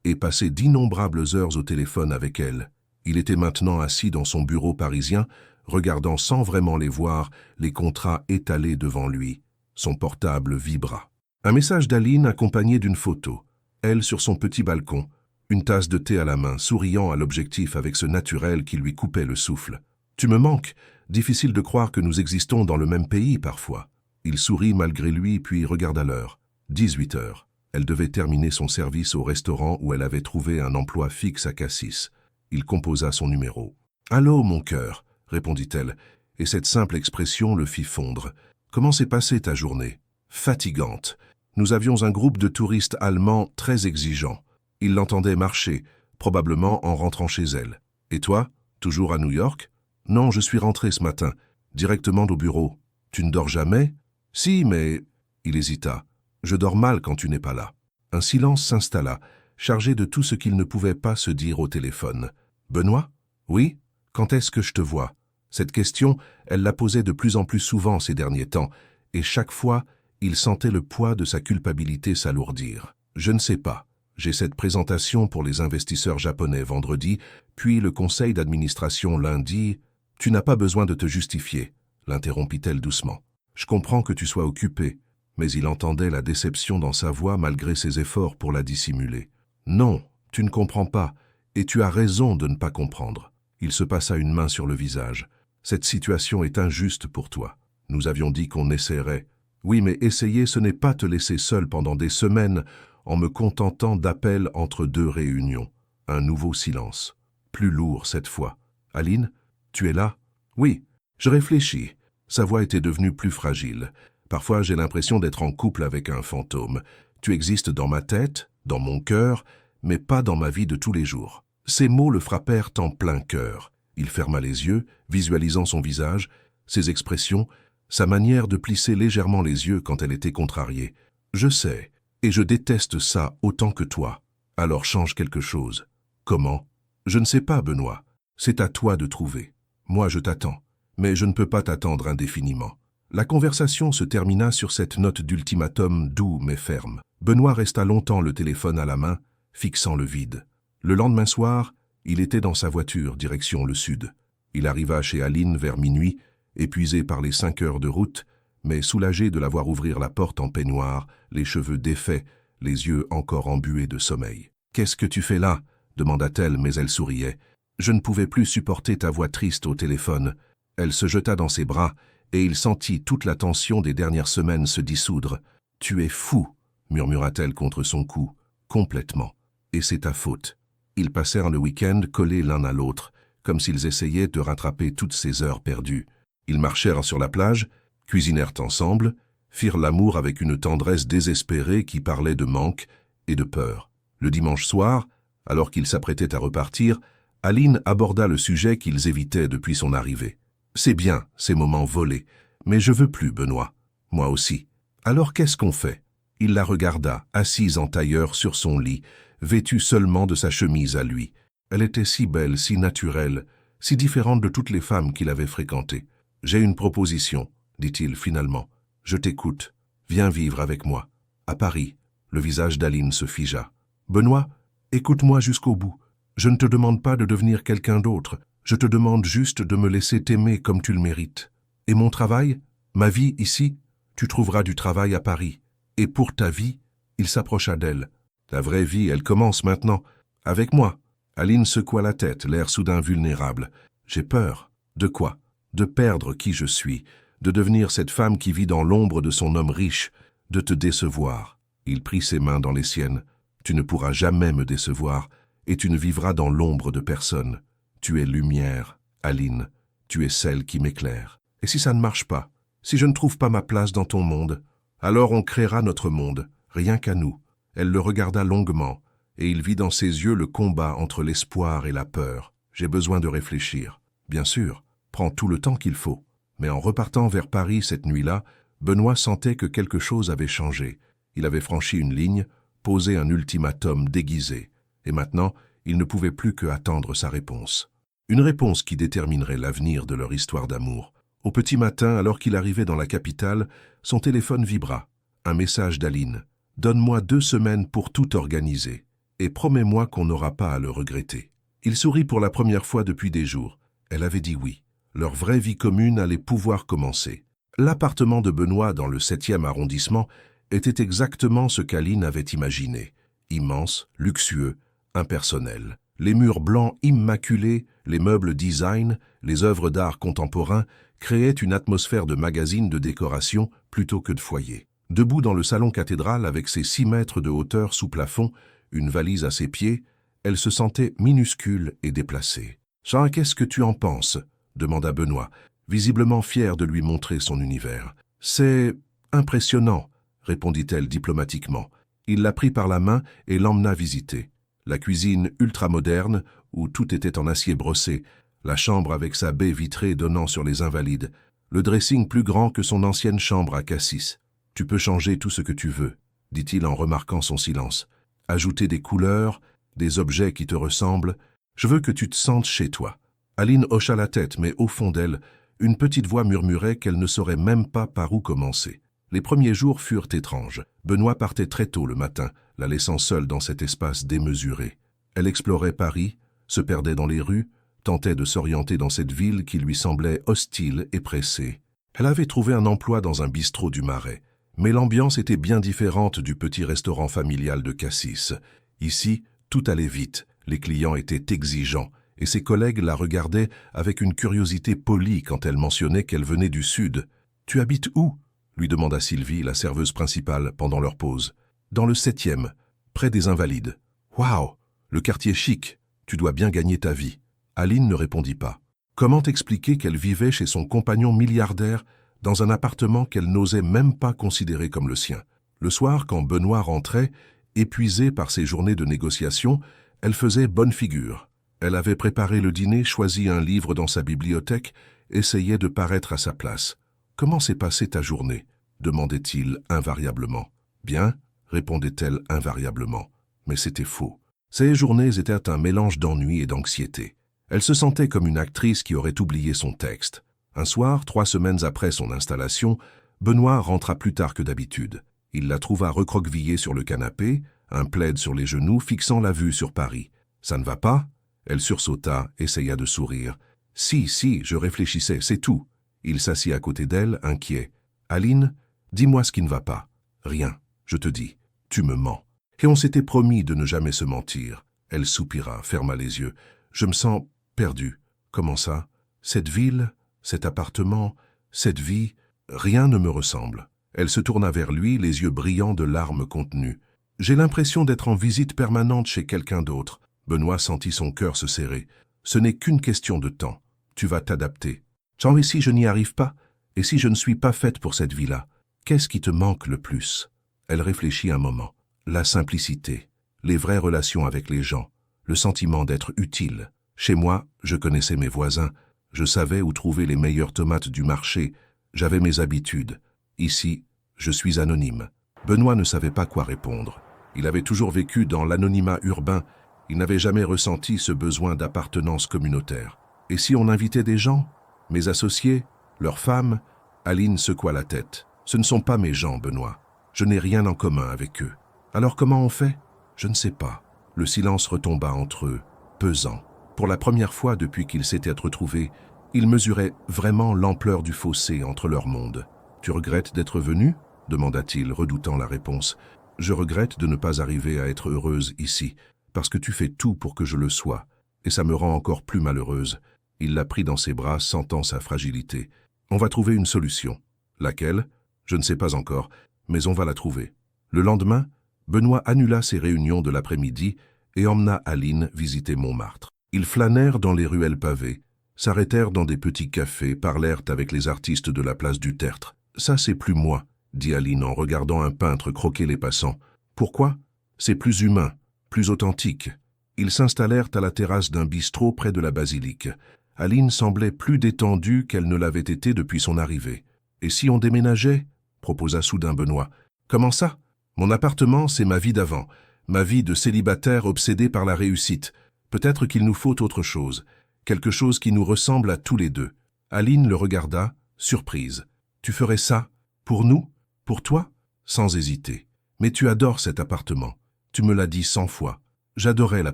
et passé d'innombrables heures au téléphone avec elle. Il était maintenant assis dans son bureau parisien, regardant sans vraiment les voir les contrats étalés devant lui. Son portable vibra. Un message d'Aline accompagné d'une photo. Elle sur son petit balcon, une tasse de thé à la main, souriant à l'objectif avec ce naturel qui lui coupait le souffle. « Tu me manques. Difficile de croire que nous existons dans le même pays parfois. » Il sourit malgré lui puis regarda l'heure. 18 heures. Elle devait terminer son service au restaurant où elle avait trouvé un emploi fixe à Cassis. Il composa son numéro. « Allô, mon cœur » répondit-elle, et cette simple expression le fit fondre. « Comment s'est passée ta journée ?»« Fatigante. Nous avions un groupe de touristes allemands très exigeants. Ils l'entendaient marcher, probablement en rentrant chez elle. Et toi, toujours à New York ? Non, je suis rentré ce matin, directement au bureau. Tu ne dors jamais ? Si, mais... Il hésita. Je dors mal quand tu n'es pas là. Un silence s'installa, chargé de tout ce qu'il ne pouvait pas se dire au téléphone. Benoît ? Oui ? Quand est-ce que je te vois ? Cette question, elle la posait de plus en plus souvent ces derniers temps, et chaque fois, il sentait le poids de sa culpabilité s'alourdir. Je ne sais pas. J'ai cette présentation pour les investisseurs japonais vendredi, puis le conseil d'administration lundi. Tu n'as pas besoin de te justifier, l'interrompit-elle doucement. Je comprends que tu sois occupé, mais il entendait la déception dans sa voix malgré ses efforts pour la dissimuler. Non, tu ne comprends pas, et tu as raison de ne pas comprendre. Il se passa une main sur le visage. Cette situation est injuste pour toi. Nous avions dit qu'on essaierait. Oui, mais essayer, ce n'est pas te laisser seul pendant des semaines en me contentant d'appels entre deux réunions. Un nouveau silence. Plus lourd cette fois. Aline, tu es là? Oui, je réfléchis. Sa voix était devenue plus fragile. Parfois, j'ai l'impression d'être en couple avec un fantôme. Tu existes dans ma tête, dans mon cœur, mais pas dans ma vie de tous les jours. Ces mots le frappèrent en plein cœur. Il ferma les yeux, visualisant son visage, ses expressions, sa manière de plisser légèrement les yeux quand elle était contrariée. Je sais, et je déteste ça autant que toi. Alors change quelque chose. Comment? Je ne sais pas, Benoît. C'est à toi de trouver. Moi, je t'attends. Mais je ne peux pas t'attendre indéfiniment. La conversation se termina sur cette note d'ultimatum doux mais ferme. Benoît resta longtemps le téléphone à la main, fixant le vide. Le lendemain soir, il était dans sa voiture, direction le sud. Il arriva chez Aline vers minuit, épuisé par les 5 heures de route, mais soulagé de la voir ouvrir la porte en peignoir, les cheveux défaits, les yeux encore embués de sommeil. « Qu'est-ce que tu fais là ?» demanda-t-elle, mais elle souriait. « Je ne pouvais plus supporter ta voix triste au téléphone. » Elle se jeta dans ses bras, et il sentit toute la tension des dernières semaines se dissoudre. « Tu es fou !» murmura-t-elle contre son cou. « Complètement. Et c'est ta faute. » Ils passèrent le week-end collés l'un à l'autre, comme s'ils essayaient de rattraper toutes ces heures perdues. Ils marchèrent sur la plage, cuisinèrent ensemble, firent l'amour avec une tendresse désespérée qui parlait de manque et de peur. Le dimanche soir, alors qu'ils s'apprêtaient à repartir, Aline aborda le sujet qu'ils évitaient depuis son arrivée. « C'est bien, ces moments volés, mais je veux plus, Benoît. Moi aussi. Alors qu'est-ce qu'on fait ?» Il la regarda, assise en tailleur sur son lit, vêtue seulement de sa chemise à lui. Elle était si belle, si naturelle, si différente de toutes les femmes qu'il avait fréquentées. « J'ai une proposition, dit-il finalement. Je t'écoute. Viens vivre avec moi. À Paris. » Le visage d'Aline se figea. « Benoît, écoute-moi jusqu'au bout. Je ne te demande pas de devenir quelqu'un d'autre. Je te demande juste de me laisser t'aimer comme tu le mérites. Et mon travail, ma vie ici, tu trouveras du travail à Paris. Et pour ta vie, il s'approcha d'elle. La vraie vie, elle commence maintenant. Avec moi. » Aline secoua la tête, l'air soudain vulnérable. « J'ai peur. De quoi? De perdre qui je suis, de devenir cette femme qui vit dans l'ombre de son homme riche, de te décevoir. » Il prit ses mains dans les siennes. « Tu ne pourras jamais me décevoir, et tu ne vivras dans l'ombre de personne. Tu es lumière, Aline. Tu es celle qui m'éclaire. Et si ça ne marche pas, si je ne trouve pas ma place dans ton monde, alors on créera notre monde, rien qu'à nous. » Elle le regarda longuement, et il vit dans ses yeux le combat entre l'espoir et la peur. « J'ai besoin de réfléchir. Bien sûr, prends tout le temps qu'il faut. » Mais en repartant vers Paris cette nuit-là, Benoît sentait que quelque chose avait changé. Il avait franchi une ligne, posé un ultimatum déguisé. Et maintenant, il ne pouvait plus que attendre sa réponse. Une réponse qui déterminerait l'avenir de leur histoire d'amour. Au petit matin, alors qu'il arrivait dans la capitale, son téléphone vibra. Un message d'Aline. « Donne-moi 2 semaines pour tout organiser, et promets-moi qu'on n'aura pas à le regretter. » Il sourit pour la première fois depuis des jours. Elle avait dit oui. Leur vraie vie commune allait pouvoir commencer. L'appartement de Benoît dans le 7e arrondissement était exactement ce qu'Aline avait imaginé. Immense, luxueux, impersonnel. Les murs blancs immaculés, les meubles design, les œuvres d'art contemporain créaient une atmosphère de magazine de décoration plutôt que de foyer. Debout dans le salon cathédral avec ses 6 mètres de hauteur sous plafond, une valise à ses pieds, elle se sentait minuscule et déplacée. « Ça, qu'est-ce que tu en penses ?» demanda Benoît, visiblement fier de lui montrer son univers. « C'est impressionnant, » répondit-elle diplomatiquement. Il la prit par la main et l'emmena visiter. La cuisine ultramoderne, où tout était en acier brossé, la chambre avec sa baie vitrée donnant sur les Invalides, le dressing plus grand que son ancienne chambre à Cassis. « Tu peux changer tout ce que tu veux, » dit-il en remarquant son silence. « Ajouter des couleurs, des objets qui te ressemblent. Je veux que tu te sentes chez toi. » Aline hocha la tête, mais au fond d'elle, une petite voix murmurait qu'elle ne saurait même pas par où commencer. Les premiers jours furent étranges. Benoît partait très tôt le matin, la laissant seule dans cet espace démesuré. Elle explorait Paris, se perdait dans les rues, tentait de s'orienter dans cette ville qui lui semblait hostile et pressée. Elle avait trouvé un emploi dans un bistrot du Marais, mais l'ambiance était bien différente du petit restaurant familial de Cassis. Ici, tout allait vite, les clients étaient exigeants, et ses collègues la regardaient avec une curiosité polie quand elle mentionnait qu'elle venait du Sud. « Tu habites où ?» lui demanda Sylvie, la serveuse principale, pendant leur pause. « Dans le 7e, près des Invalides. »« Waouh, le quartier chic, tu dois bien gagner ta vie. » Aline ne répondit pas. Comment expliquer qu'elle vivait chez son compagnon milliardaire dans un appartement qu'elle n'osait même pas considérer comme le sien? Le soir, quand Benoît rentrait, épuisé par ses journées de négociation, elle faisait bonne figure. Elle avait préparé le dîner, choisi un livre dans sa bibliothèque, essayait de paraître à sa place. « Comment s'est passée ta journée ?» demandait-il invariablement. « Bien », répondait-elle invariablement. Mais c'était faux. Ces journées étaient un mélange d'ennui et d'anxiété. Elle se sentait comme une actrice qui aurait oublié son texte. Un soir, 3 semaines après son installation, Benoît rentra plus tard que d'habitude. Il la trouva recroquevillée sur le canapé, un plaid sur les genoux, fixant la vue sur Paris. « Ça ne va pas ?» Elle sursauta, essaya de sourire. « Si, je réfléchissais, c'est tout. » Il s'assit à côté d'elle, inquiet. « Aline, dis-moi ce qui ne va pas. »« Rien, je te dis. Tu me mens. » Et on s'était promis de ne jamais se mentir. Elle soupira, ferma les yeux. « Je me sens perdu. »« Comment ça? Cette ville, cet appartement, cette vie, rien ne me ressemble. » Elle se tourna vers lui, les yeux brillants de larmes contenues. « J'ai l'impression d'être en visite permanente chez quelqu'un d'autre. » Benoît sentit son cœur se serrer. « Ce n'est qu'une question de temps. Tu vas t'adapter. » « Et si je n'y arrive pas? Et si je ne suis pas faite pour cette vie-là? Qu'est-ce qui te manque le plus ?» Elle réfléchit un moment. La simplicité, les vraies relations avec les gens, le sentiment d'être utile. Chez moi, je connaissais mes voisins, je savais où trouver les meilleures tomates du marché, j'avais mes habitudes. Ici, je suis anonyme. Benoît ne savait pas quoi répondre. Il avait toujours vécu dans l'anonymat urbain, il n'avait jamais ressenti ce besoin d'appartenance communautaire. Et si on invitait des gens? Mes associés? Leurs femmes? Aline secoua la tête. Ce ne sont pas mes gens, Benoît. Je n'ai rien en commun avec eux. Alors comment on fait? Je ne sais pas. Le silence retomba entre eux, pesant. Pour la première fois depuis qu'ils s'étaient retrouvés, ils mesuraient vraiment l'ampleur du fossé entre leurs mondes. « Tu regrettes d'être venu ?» demanda-t-il, redoutant la réponse. « Je regrette de ne pas arriver à être heureuse ici, parce que tu fais tout pour que je le sois, et ça me rend encore plus malheureuse. » Il la prit dans ses bras, sentant sa fragilité. « On va trouver une solution. » « Laquelle? Je ne sais pas encore, mais on va la trouver. » Le lendemain, Benoît annula ses réunions de l'après-midi et emmena Aline visiter Montmartre. Ils flânèrent dans les ruelles pavées, s'arrêtèrent dans des petits cafés, parlèrent avec les artistes de la place du Tertre. « Ça, c'est plus moi, » dit Aline en regardant un peintre croquer les passants. « Pourquoi? C'est plus humain, plus authentique. » Ils s'installèrent à la terrasse d'un bistrot près de la basilique. Aline semblait plus détendue qu'elle ne l'avait été depuis son arrivée. « Et si on déménageait ?» proposa soudain Benoît. « Comment ça? Mon appartement, c'est ma vie d'avant, ma vie de célibataire obsédé par la réussite. Peut-être qu'il nous faut autre chose, quelque chose qui nous ressemble à tous les deux. » Aline le regarda, surprise. « Tu ferais ça? Pour nous? Pour toi ?» Sans hésiter. « Mais tu adores cet appartement. Tu me l'as dit 100 fois. J'adorais la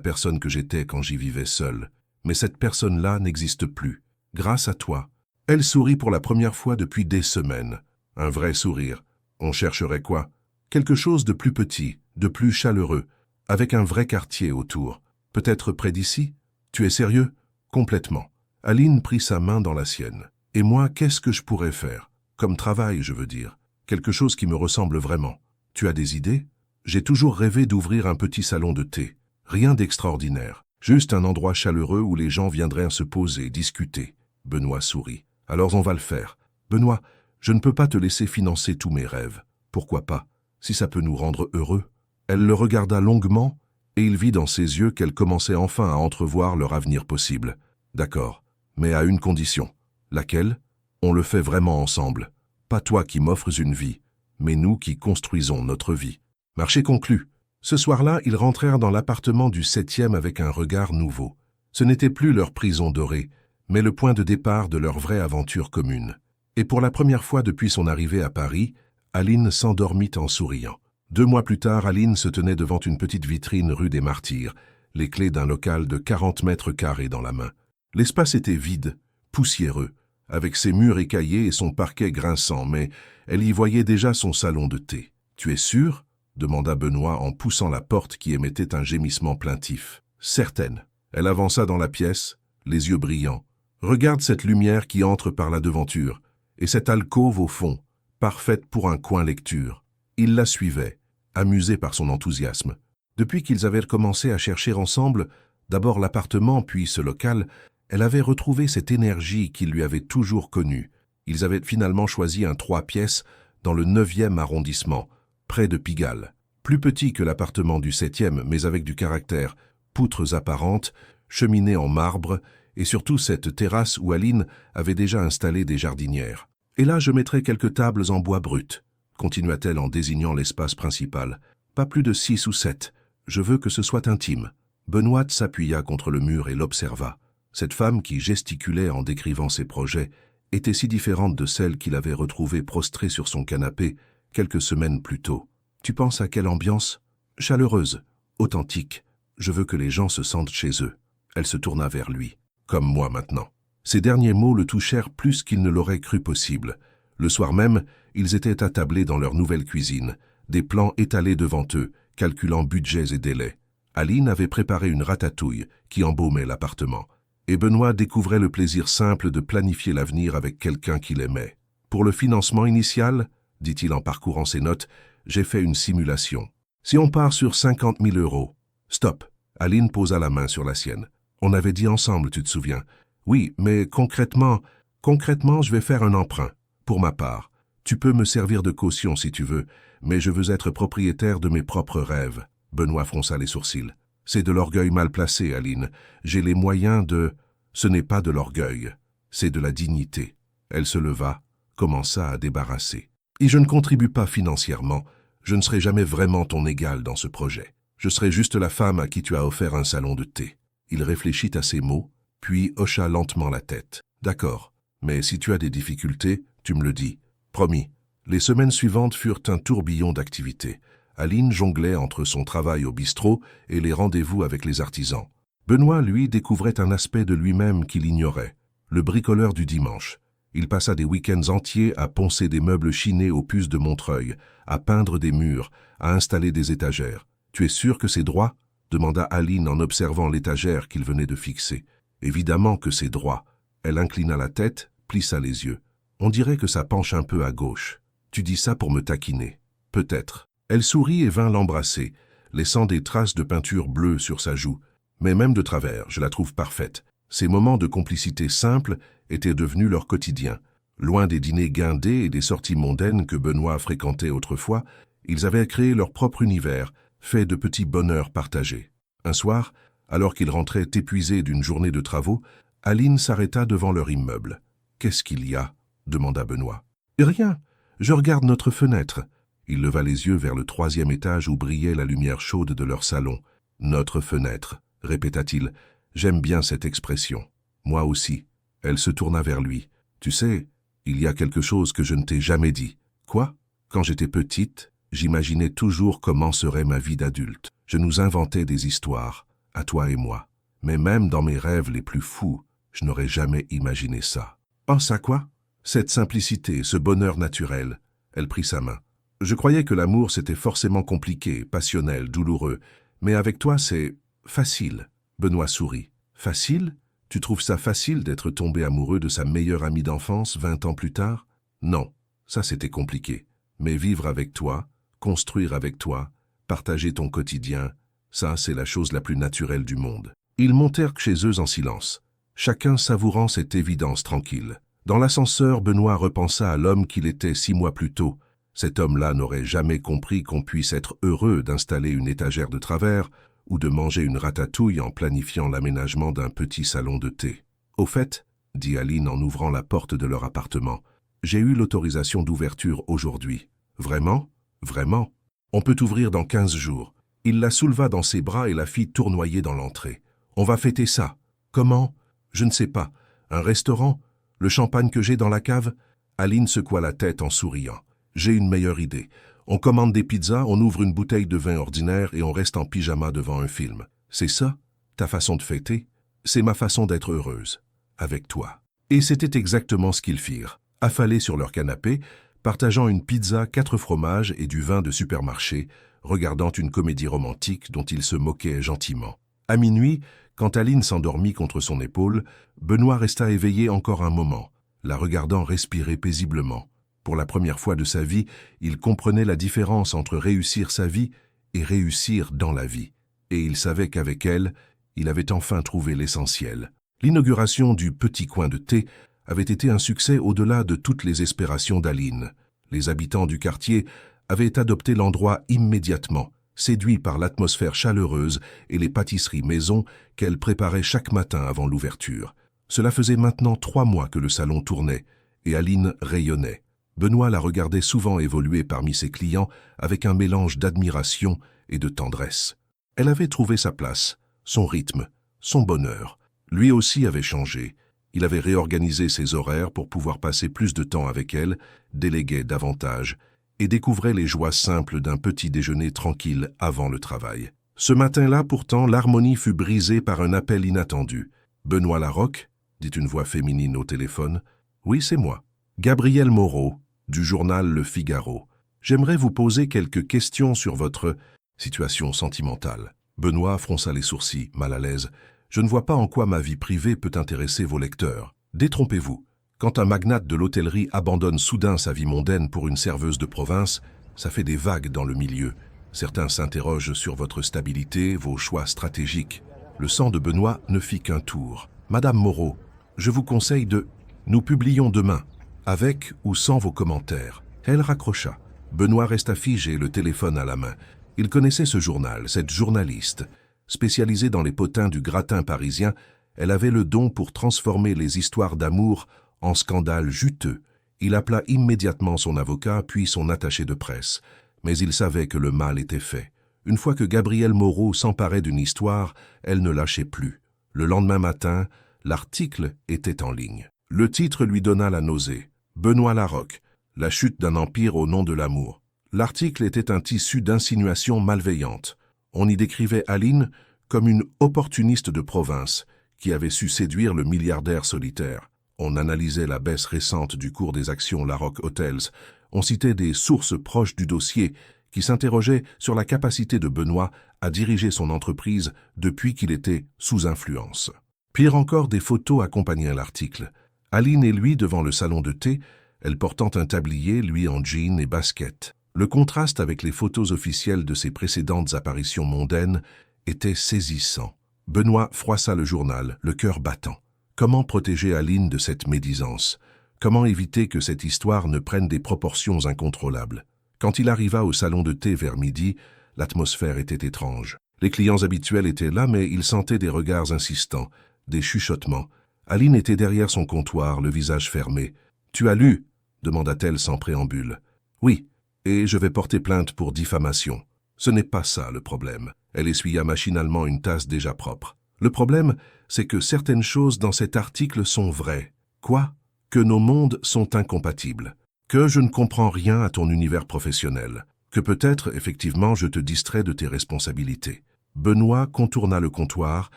personne que j'étais quand j'y vivais seule. Mais cette personne-là n'existe plus. Grâce à toi. » Elle sourit pour la première fois depuis des semaines. Un vrai sourire. On chercherait quoi? Quelque chose de plus petit, de plus chaleureux, avec un vrai quartier autour. Peut-être près d'ici? Tu es sérieux? Complètement. Aline prit sa main dans la sienne. Et moi, qu'est-ce que je pourrais faire? Comme travail, je veux dire. Quelque chose qui me ressemble vraiment. Tu as des idées? J'ai toujours rêvé d'ouvrir un petit salon de thé. Rien d'extraordinaire. Juste un endroit chaleureux où les gens viendraient se poser, discuter. Benoît sourit. Alors on va le faire. Benoît, je ne peux pas te laisser financer tous mes rêves. Pourquoi pas? Si ça peut nous rendre heureux. Elle le regarda longuement, et il vit dans ses yeux qu'elle commençait enfin à entrevoir leur avenir possible. D'accord, mais à une condition. Laquelle? On le fait vraiment ensemble. Pas toi qui m'offres une vie, mais nous qui construisons notre vie. Marché conclu. Ce soir-là, ils rentrèrent dans l'appartement du 7e avec un regard nouveau. Ce n'était plus leur prison dorée, mais le point de départ de leur vraie aventure commune. Et pour la première fois depuis son arrivée à Paris, Aline s'endormit en souriant. 2 mois plus tard, Aline se tenait devant une petite vitrine rue des Martyrs, les clés d'un local de 40 mètres carrés dans la main. L'espace était vide, poussiéreux, avec ses murs écaillés et son parquet grinçant, mais elle y voyait déjà son salon de thé. « Tu es sûr ?» demanda Benoît en poussant la porte qui émettait un gémissement plaintif. « Certaine. » Elle avança dans la pièce, les yeux brillants. « Regarde cette lumière qui entre par la devanture, et cette alcôve au fond, parfaite pour un coin lecture. » Il la suivait, amusé par son enthousiasme. Depuis qu'ils avaient commencé à chercher ensemble, d'abord l'appartement puis ce local, elle avait retrouvé cette énergie qu'il lui avait toujours connue. Ils avaient finalement choisi un 3 pièces dans le 9e arrondissement, près de Pigalle. Plus petit que l'appartement du 7e, mais avec du caractère, poutres apparentes, cheminée en marbre, et surtout cette terrasse où Aline avait déjà installé des jardinières. « Et là, je mettrai quelques tables en bois brut, » continua-t-elle en désignant l'espace principal. « Pas plus de 6 ou 7. Je veux que ce soit intime. » Benoît s'appuya contre le mur et l'observa. Cette femme qui gesticulait en décrivant ses projets était si différente de celle qu'il avait retrouvée prostrée sur son canapé quelques semaines plus tôt. « Tu penses à quelle ambiance ? Chaleureuse, authentique. Je veux que les gens se sentent chez eux. » Elle se tourna vers lui. « Comme moi maintenant. » Ces derniers mots le touchèrent plus qu'il ne l'aurait cru possible. Le soir même, ils étaient attablés dans leur nouvelle cuisine, des plans étalés devant eux, calculant budgets et délais. Aline avait préparé une ratatouille qui embaumait l'appartement. Et Benoît découvrait le plaisir simple de planifier l'avenir avec quelqu'un qu'il aimait. « Pour le financement initial, dit-il en parcourant ses notes, j'ai fait une simulation. Si on part sur 50 000 €. Stop. Aline posa la main sur la sienne. On avait dit ensemble, tu te souviens? Oui, mais concrètement, je vais faire un emprunt. Pour ma part, tu peux me servir de caution si tu veux, mais je veux être propriétaire de mes propres rêves. Benoît fronça les sourcils. C'est de l'orgueil mal placé, Aline. J'ai les moyens de... Ce n'est pas de l'orgueil, c'est de la dignité. Elle se leva, commença à débarrasser. Et je ne contribue pas financièrement. Je ne serai jamais vraiment ton égal dans ce projet. Je serai juste la femme à qui tu as offert un salon de thé. Il réfléchit à ces mots, puis hocha lentement la tête. D'accord, mais si tu as des difficultés, tu me le dis. Promis. Les semaines suivantes furent un tourbillon d'activités. Aline jonglait entre son travail au bistrot et les rendez-vous avec les artisans. Benoît, lui, découvrait un aspect de lui-même qu'il ignorait, le bricoleur du dimanche. Il passa des week-ends entiers à poncer des meubles chinés aux puces de Montreuil, à peindre des murs, à installer des étagères. « Tu es sûr que c'est droit ?» demanda Aline en observant l'étagère qu'il venait de fixer. « Évidemment que c'est droit. » Elle inclina la tête, plissa les yeux. « On dirait que ça penche un peu à gauche. Tu dis ça pour me taquiner. » « Peut-être. » Elle sourit et vint l'embrasser, laissant des traces de peinture bleue sur sa joue. Mais même de travers, je la trouve parfaite. Ces moments de complicité simple étaient devenus leur quotidien. Loin des dîners guindés et des sorties mondaines que Benoît fréquentait autrefois, ils avaient créé leur propre univers, fait de petits bonheurs partagés. Un soir, alors qu'ils rentraient épuisés d'une journée de travaux, Aline s'arrêta devant leur immeuble. « Qu'est-ce qu'il y a ?» demanda Benoît. « Rien, je regarde notre fenêtre. » Il leva les yeux vers le 3e étage où brillait la lumière chaude de leur salon. « Notre fenêtre », répéta-t-il. « J'aime bien cette expression. Moi aussi. » Elle se tourna vers lui. « Tu sais, il y a quelque chose que je ne t'ai jamais dit. »« Quoi ? » ?»« Quand j'étais petite, j'imaginais toujours comment serait ma vie d'adulte. Je nous inventais des histoires, à toi et moi. Mais même dans mes rêves les plus fous, je n'aurais jamais imaginé ça. »« Pense à quoi ? » ?»« Cette simplicité, ce bonheur naturel. » Elle prit sa main. « Je croyais que l'amour c'était forcément compliqué, passionnel, douloureux. Mais avec toi c'est facile. » Benoît sourit. « Facile ? Tu trouves ça facile d'être tombé amoureux de sa meilleure amie d'enfance 20 ans plus tard ? Non, ça c'était compliqué. Mais vivre avec toi, construire avec toi, partager ton quotidien, ça c'est la chose la plus naturelle du monde. » Ils montèrent chez eux en silence, chacun savourant cette évidence tranquille. Dans l'ascenseur, Benoît repensa à l'homme qu'il était 6 mois plus tôt. Cet homme-là n'aurait jamais compris qu'on puisse être heureux d'installer une étagère de travers ou de manger une ratatouille en planifiant l'aménagement d'un petit salon de thé. « Au fait, » dit Aline en ouvrant la porte de leur appartement, « j'ai eu l'autorisation d'ouverture aujourd'hui. »« Vraiment ? Vraiment ? On peut ouvrir dans 15 jours. » Il la souleva dans ses bras et la fit tournoyer dans l'entrée. « On va fêter ça. Comment ? Je ne sais pas. Un restaurant ? Le champagne que j'ai dans la cave ?» Aline secoua la tête en souriant. « J'ai une meilleure idée. On commande des pizzas, on ouvre une bouteille de vin ordinaire et on reste en pyjama devant un film. C'est ça, ta façon de fêter? C'est ma façon d'être heureuse. Avec toi. Et c'était exactement ce qu'ils firent. Affalés sur leur canapé, partageant une pizza, 4 fromages et du vin de supermarché, regardant une comédie romantique dont ils se moquaient gentiment. À minuit, quand Aline s'endormit contre son épaule, Benoît resta éveillé encore un moment, la regardant respirer paisiblement. Pour la première fois de sa vie, il comprenait la différence entre réussir sa vie et réussir dans la vie. Et il savait qu'avec elle, il avait enfin trouvé l'essentiel. L'inauguration du petit coin de thé avait été un succès au-delà de toutes les espérations d'Aline. Les habitants du quartier avaient adopté l'endroit immédiatement, séduits par l'atmosphère chaleureuse et les pâtisseries maison qu'elle préparait chaque matin avant l'ouverture. Cela faisait maintenant 3 mois que le salon tournait, et Aline rayonnait. Benoît la regardait souvent évoluer parmi ses clients avec un mélange d'admiration et de tendresse. Elle avait trouvé sa place, son rythme, son bonheur. Lui aussi avait changé. Il avait réorganisé ses horaires pour pouvoir passer plus de temps avec elle, déléguait davantage, et découvrait les joies simples d'un petit déjeuner tranquille avant le travail. Ce matin-là, pourtant, l'harmonie fut brisée par un appel inattendu. « Benoît Larocque » dit une voix féminine au téléphone. « Oui, c'est moi. Gabriel Moreau, du journal Le Figaro. J'aimerais vous poser quelques questions sur votre situation sentimentale. » Benoît fronça les sourcils, mal à l'aise. « Je ne vois pas en quoi ma vie privée peut intéresser vos lecteurs. Détrompez-vous. Quand un magnate de l'hôtellerie abandonne soudain sa vie mondaine pour une serveuse de province, ça fait des vagues dans le milieu. Certains s'interrogent sur votre stabilité, vos choix stratégiques. » Le sang de Benoît ne fit qu'un tour. « Madame Moreau, je vous conseille de... Nous publions demain, avec ou sans vos commentaires. » Elle raccrocha. Benoît resta figé, le téléphone à la main. Il connaissait ce journal, cette journaliste. Spécialisée dans les potins du gratin parisien, elle avait le don pour transformer les histoires d'amour en scandales juteux. Il appela immédiatement son avocat, puis son attaché de presse. Mais il savait que le mal était fait. Une fois que Gabriel Moreau s'emparait d'une histoire, elle ne lâchait plus. Le lendemain matin, l'article était en ligne. Le titre lui donna la nausée. Benoît Larocque, la chute d'un empire au nom de l'amour. L'article était un tissu d'insinuations malveillantes. On y décrivait Aline comme une opportuniste de province qui avait su séduire le milliardaire solitaire. On analysait la baisse récente du cours des actions Larocque Hotels. On citait des sources proches du dossier qui s'interrogeaient sur la capacité de Benoît à diriger son entreprise depuis qu'il était sous influence. Pire encore, des photos accompagnaient l'article. Aline et lui devant le salon de thé, elle portant un tablier, lui en jean et basket. Le contraste avec les photos officielles de ses précédentes apparitions mondaines était saisissant. Benoît froissa le journal, le cœur battant. Comment protéger Aline de cette médisance? Comment éviter que cette histoire ne prenne des proportions incontrôlables? Quand il arriva au salon de thé vers midi, l'atmosphère était étrange. Les clients habituels étaient là, mais il sentait des regards insistants, des chuchotements. Aline était derrière son comptoir, le visage fermé. « Tu as lu ?» demanda-t-elle sans préambule. « Oui. Et je vais porter plainte pour diffamation. Ce n'est pas ça le problème. » Elle essuya machinalement une tasse déjà propre. « Le problème, c'est que certaines choses dans cet article sont vraies. Quoi? Que nos mondes sont incompatibles. Que je ne comprends rien à ton univers professionnel. Que peut-être, effectivement, je te distrais de tes responsabilités. » Benoît contourna le comptoir,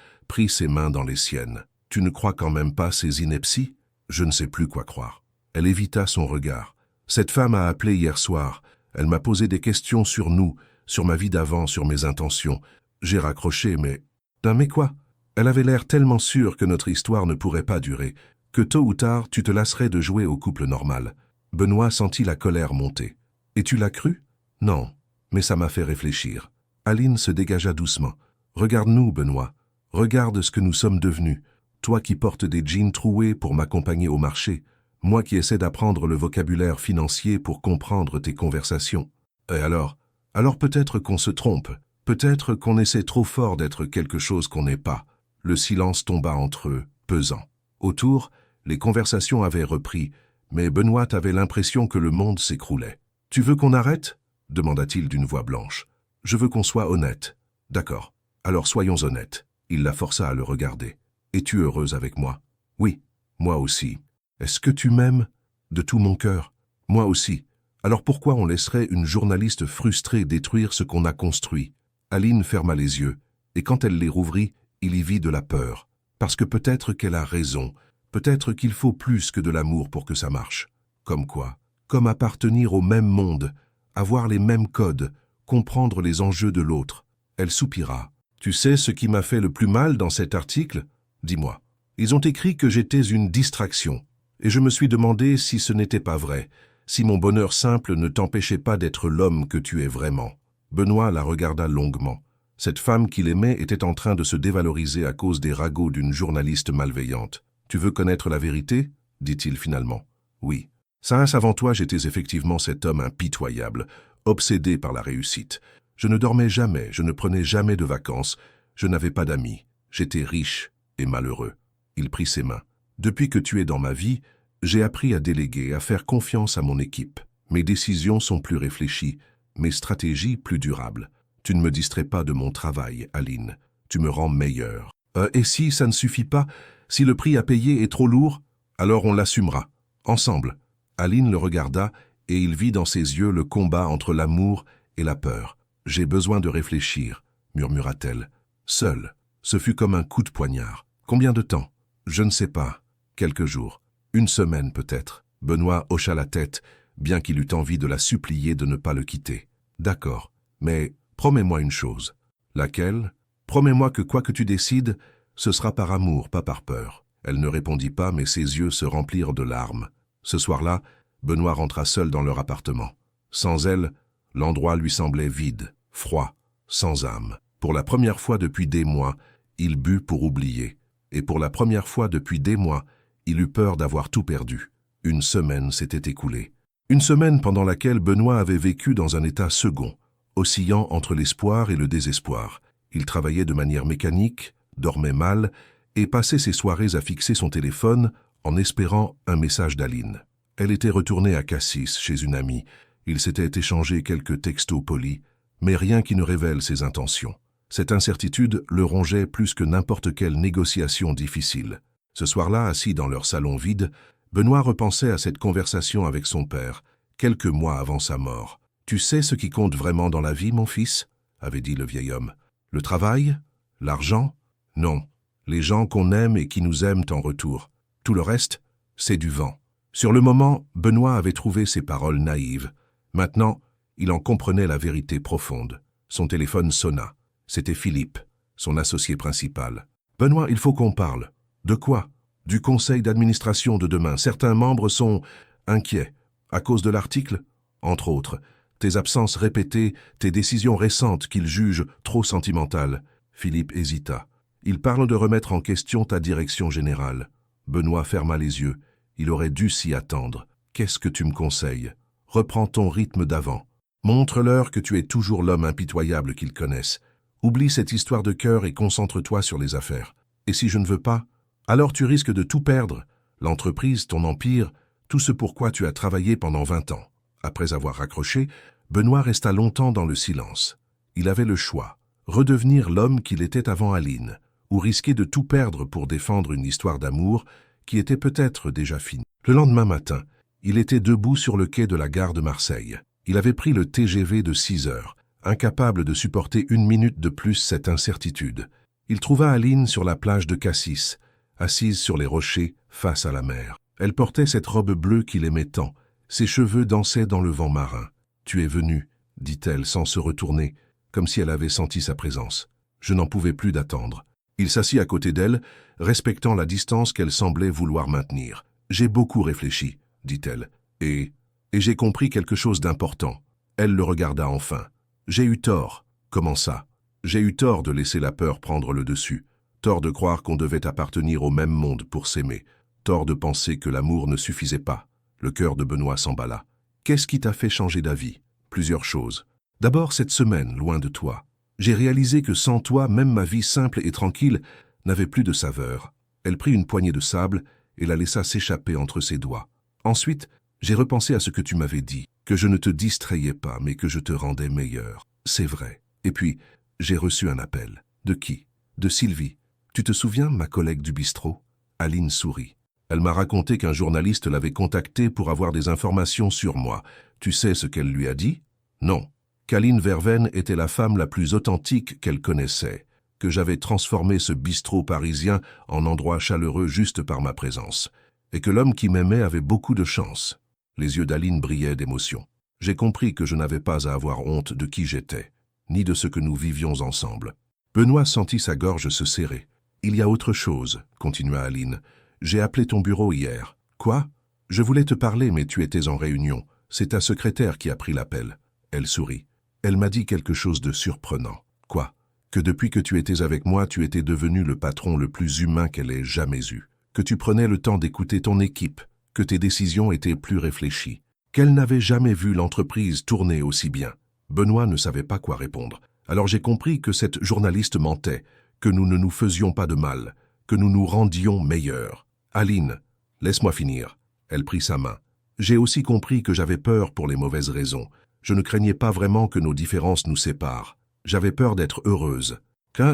prit ses mains dans les siennes. « Tu ne crois quand même pas ces inepties? Je ne sais plus quoi croire. » Elle évita son regard. « Cette femme a appelé hier soir. Elle m'a posé des questions sur nous, sur ma vie d'avant, sur mes intentions. J'ai raccroché, mais... Mais quoi? Elle avait l'air tellement sûre que notre histoire ne pourrait pas durer, que tôt ou tard tu te lasserais de jouer au couple normal. » Benoît sentit la colère monter. « Et tu l'as cru? Non, mais ça m'a fait réfléchir. » Aline se dégagea doucement. « Regarde-nous, Benoît. Regarde ce que nous sommes devenus. Toi qui portes des jeans troués pour m'accompagner au marché. Moi qui essaie d'apprendre le vocabulaire financier pour comprendre tes conversations. Et alors? Alors peut-être qu'on se trompe. Peut-être qu'on essaie trop fort d'être quelque chose qu'on n'est pas. » Le silence tomba entre eux, pesant. Autour, les conversations avaient repris, mais Benoît avait l'impression que le monde s'écroulait. « Tu veux qu'on arrête ?» demanda-t-il d'une voix blanche. « Je veux qu'on soit honnête. »« D'accord. Alors soyons honnêtes. » Il la força à le regarder. « Es-tu heureuse avec moi? »« Oui, moi aussi. »« Est-ce que tu m'aimes? »« De tout mon cœur. »« Moi aussi. » Alors pourquoi on laisserait une journaliste frustrée détruire ce qu'on a construit? Aline ferma les yeux, et quand elle les rouvrit, il y vit de la peur. Parce que peut-être qu'elle a raison, peut-être qu'il faut plus que de l'amour pour que ça marche. Comme quoi? Comme appartenir au même monde, avoir les mêmes codes, comprendre les enjeux de l'autre. Elle soupira. Tu sais ce qui m'a fait le plus mal dans cet article? Dis-moi. Ils ont écrit que j'étais une distraction, et je me suis demandé si ce n'était pas vrai, si mon bonheur simple ne t'empêchait pas d'être l'homme que tu es vraiment. Benoît la regarda longuement. Cette femme qu'il aimait était en train de se dévaloriser à cause des ragots d'une journaliste malveillante. « Tu veux connaître la vérité ?» dit-il finalement. « Oui. Sincèrement, avant toi, j'étais effectivement cet homme impitoyable, obsédé par la réussite. Je ne dormais jamais, je ne prenais jamais de vacances, je n'avais pas d'amis. J'étais riche et malheureux. » Il prit ses mains. « Depuis que tu es dans ma vie, j'ai appris à déléguer, à faire confiance à mon équipe. Mes décisions sont plus réfléchies, mes stratégies plus durables. Tu ne me distrais pas de mon travail, Aline. Tu me rends meilleur. Et si ça ne suffit pas, si le prix à payer est trop lourd, alors on l'assumera. Ensemble. » Aline le regarda et il vit dans ses yeux le combat entre l'amour et la peur. « J'ai besoin de réfléchir, » murmura-t-elle. Seule. Ce fut comme un coup de poignard. Combien de temps? Je ne sais pas. Quelques jours. Une semaine peut-être. Benoît hocha la tête, bien qu'il eût envie de la supplier de ne pas le quitter. D'accord. Mais promets-moi une chose. Laquelle? Promets-moi que quoi que tu décides, ce sera par amour, pas par peur. Elle ne répondit pas, mais ses yeux se remplirent de larmes. Ce soir-là, Benoît rentra seul dans leur appartement. Sans elle, l'endroit lui semblait vide, froid, sans âme. Pour la première fois depuis des mois, il but pour oublier. Et pour la première fois depuis des mois, il eut peur d'avoir tout perdu. Une semaine s'était écoulée. Une semaine pendant laquelle Benoît avait vécu dans un état second, oscillant entre l'espoir et le désespoir. Il travaillait de manière mécanique, dormait mal et passait ses soirées à fixer son téléphone en espérant un message d'Aline. Elle était retournée à Cassis, chez une amie. Ils s'étaient échangés quelques textos polis, mais rien qui ne révèle ses intentions. Cette incertitude le rongeait plus que n'importe quelle négociation difficile. Ce soir-là, assis dans leur salon vide, Benoît repensait à cette conversation avec son père, quelques mois avant sa mort. « Tu sais ce qui compte vraiment dans la vie, mon fils ?» avait dit le vieil homme. « Le travail? L'argent? Non. Les gens qu'on aime et qui nous aiment en retour. Tout le reste, c'est du vent. » Sur le moment, Benoît avait trouvé ces paroles naïves. Maintenant, il en comprenait la vérité profonde. Son téléphone sonna. C'était Philippe, son associé principal. « Benoît, il faut qu'on parle. » « De quoi? » ?»« Du conseil d'administration de demain. Certains membres sont inquiets. À cause de l'article? Entre autres. Tes absences répétées, tes décisions récentes qu'ils jugent trop sentimentales. » Philippe hésita. « Ils parlent de remettre en question ta direction générale. » Benoît ferma les yeux. Il aurait dû s'y attendre. « Qu'est-ce que tu me conseilles? Reprends ton rythme d'avant. Montre-leur que tu es toujours l'homme impitoyable qu'ils connaissent. Oublie cette histoire de cœur et concentre-toi sur les affaires. Et si je ne veux pas? Alors tu risques de tout perdre. L'entreprise, ton empire, tout ce pour quoi tu as travaillé pendant 20 ans. » Après avoir raccroché, Benoît resta longtemps dans le silence. Il avait le choix. Redevenir l'homme qu'il était avant Aline, ou risquer de tout perdre pour défendre une histoire d'amour qui était peut-être déjà finie. Le lendemain matin, il était debout sur le quai de la gare de Marseille. Il avait pris le TGV de 6 heures, incapable de supporter une minute de plus cette incertitude. Il trouva Aline sur la plage de Cassis, assise sur les rochers face à la mer. Elle portait cette robe bleue qu'il aimait tant. Ses cheveux dansaient dans le vent marin. « Tu es venu, » dit-elle sans se retourner, comme si elle avait senti sa présence. Je n'en pouvais plus d'attendre. Il s'assit à côté d'elle, respectant la distance qu'elle semblait vouloir maintenir. « J'ai beaucoup réfléchi, » dit-elle, et j'ai compris quelque chose d'important. » Elle le regarda enfin. « J'ai eu tort. » « Comment ça? » « J'ai eu tort de laisser la peur prendre le dessus. Tort de croire qu'on devait appartenir au même monde pour s'aimer. Tort de penser que l'amour ne suffisait pas. » Le cœur de Benoît s'emballa. « Qu'est-ce qui t'a fait changer d'avis? » Plusieurs choses. D'abord, cette semaine, loin de toi. J'ai réalisé que sans toi, même ma vie simple et tranquille n'avait plus de saveur. Elle prit une poignée de sable et la laissa s'échapper entre ses doigts. Ensuite, j'ai repensé à ce que tu m'avais dit, que je ne te distrayais pas, mais que je te rendais meilleur. C'est vrai. Et puis, j'ai reçu un appel. De qui? De Sylvie. Tu te souviens, ma collègue du bistrot? Aline sourit. Elle m'a raconté qu'un journaliste l'avait contactée pour avoir des informations sur moi. Tu sais ce qu'elle lui a dit? Non. Qu'Aline Verveine était la femme la plus authentique qu'elle connaissait, que j'avais transformé ce bistrot parisien en endroit chaleureux juste par ma présence, et que l'homme qui m'aimait avait beaucoup de chance. Les yeux d'Aline brillaient d'émotion. J'ai compris que je n'avais pas à avoir honte de qui j'étais, ni de ce que nous vivions ensemble. Benoît sentit sa gorge se serrer. « Il y a autre chose, » continua Aline. « J'ai appelé ton bureau hier. »« Quoi ? Je voulais te parler, mais tu étais en réunion. C'est ta secrétaire qui a pris l'appel. » Elle sourit. Elle m'a dit quelque chose de surprenant. « Quoi ? Que depuis que tu étais avec moi, tu étais devenu le patron le plus humain qu'elle ait jamais eu. Que tu prenais le temps d'écouter ton équipe. Que tes décisions étaient plus réfléchies. Qu'elle n'avait jamais vu l'entreprise tourner aussi bien. » Benoît ne savait pas quoi répondre. Alors j'ai compris que cette journaliste mentait, que nous ne nous faisions pas de mal, que nous nous rendions meilleurs. « Aline, laisse-moi finir. » Elle prit sa main. J'ai aussi compris que j'avais peur pour les mauvaises raisons. Je ne craignais pas vraiment que nos différences nous séparent. J'avais peur d'être heureuse.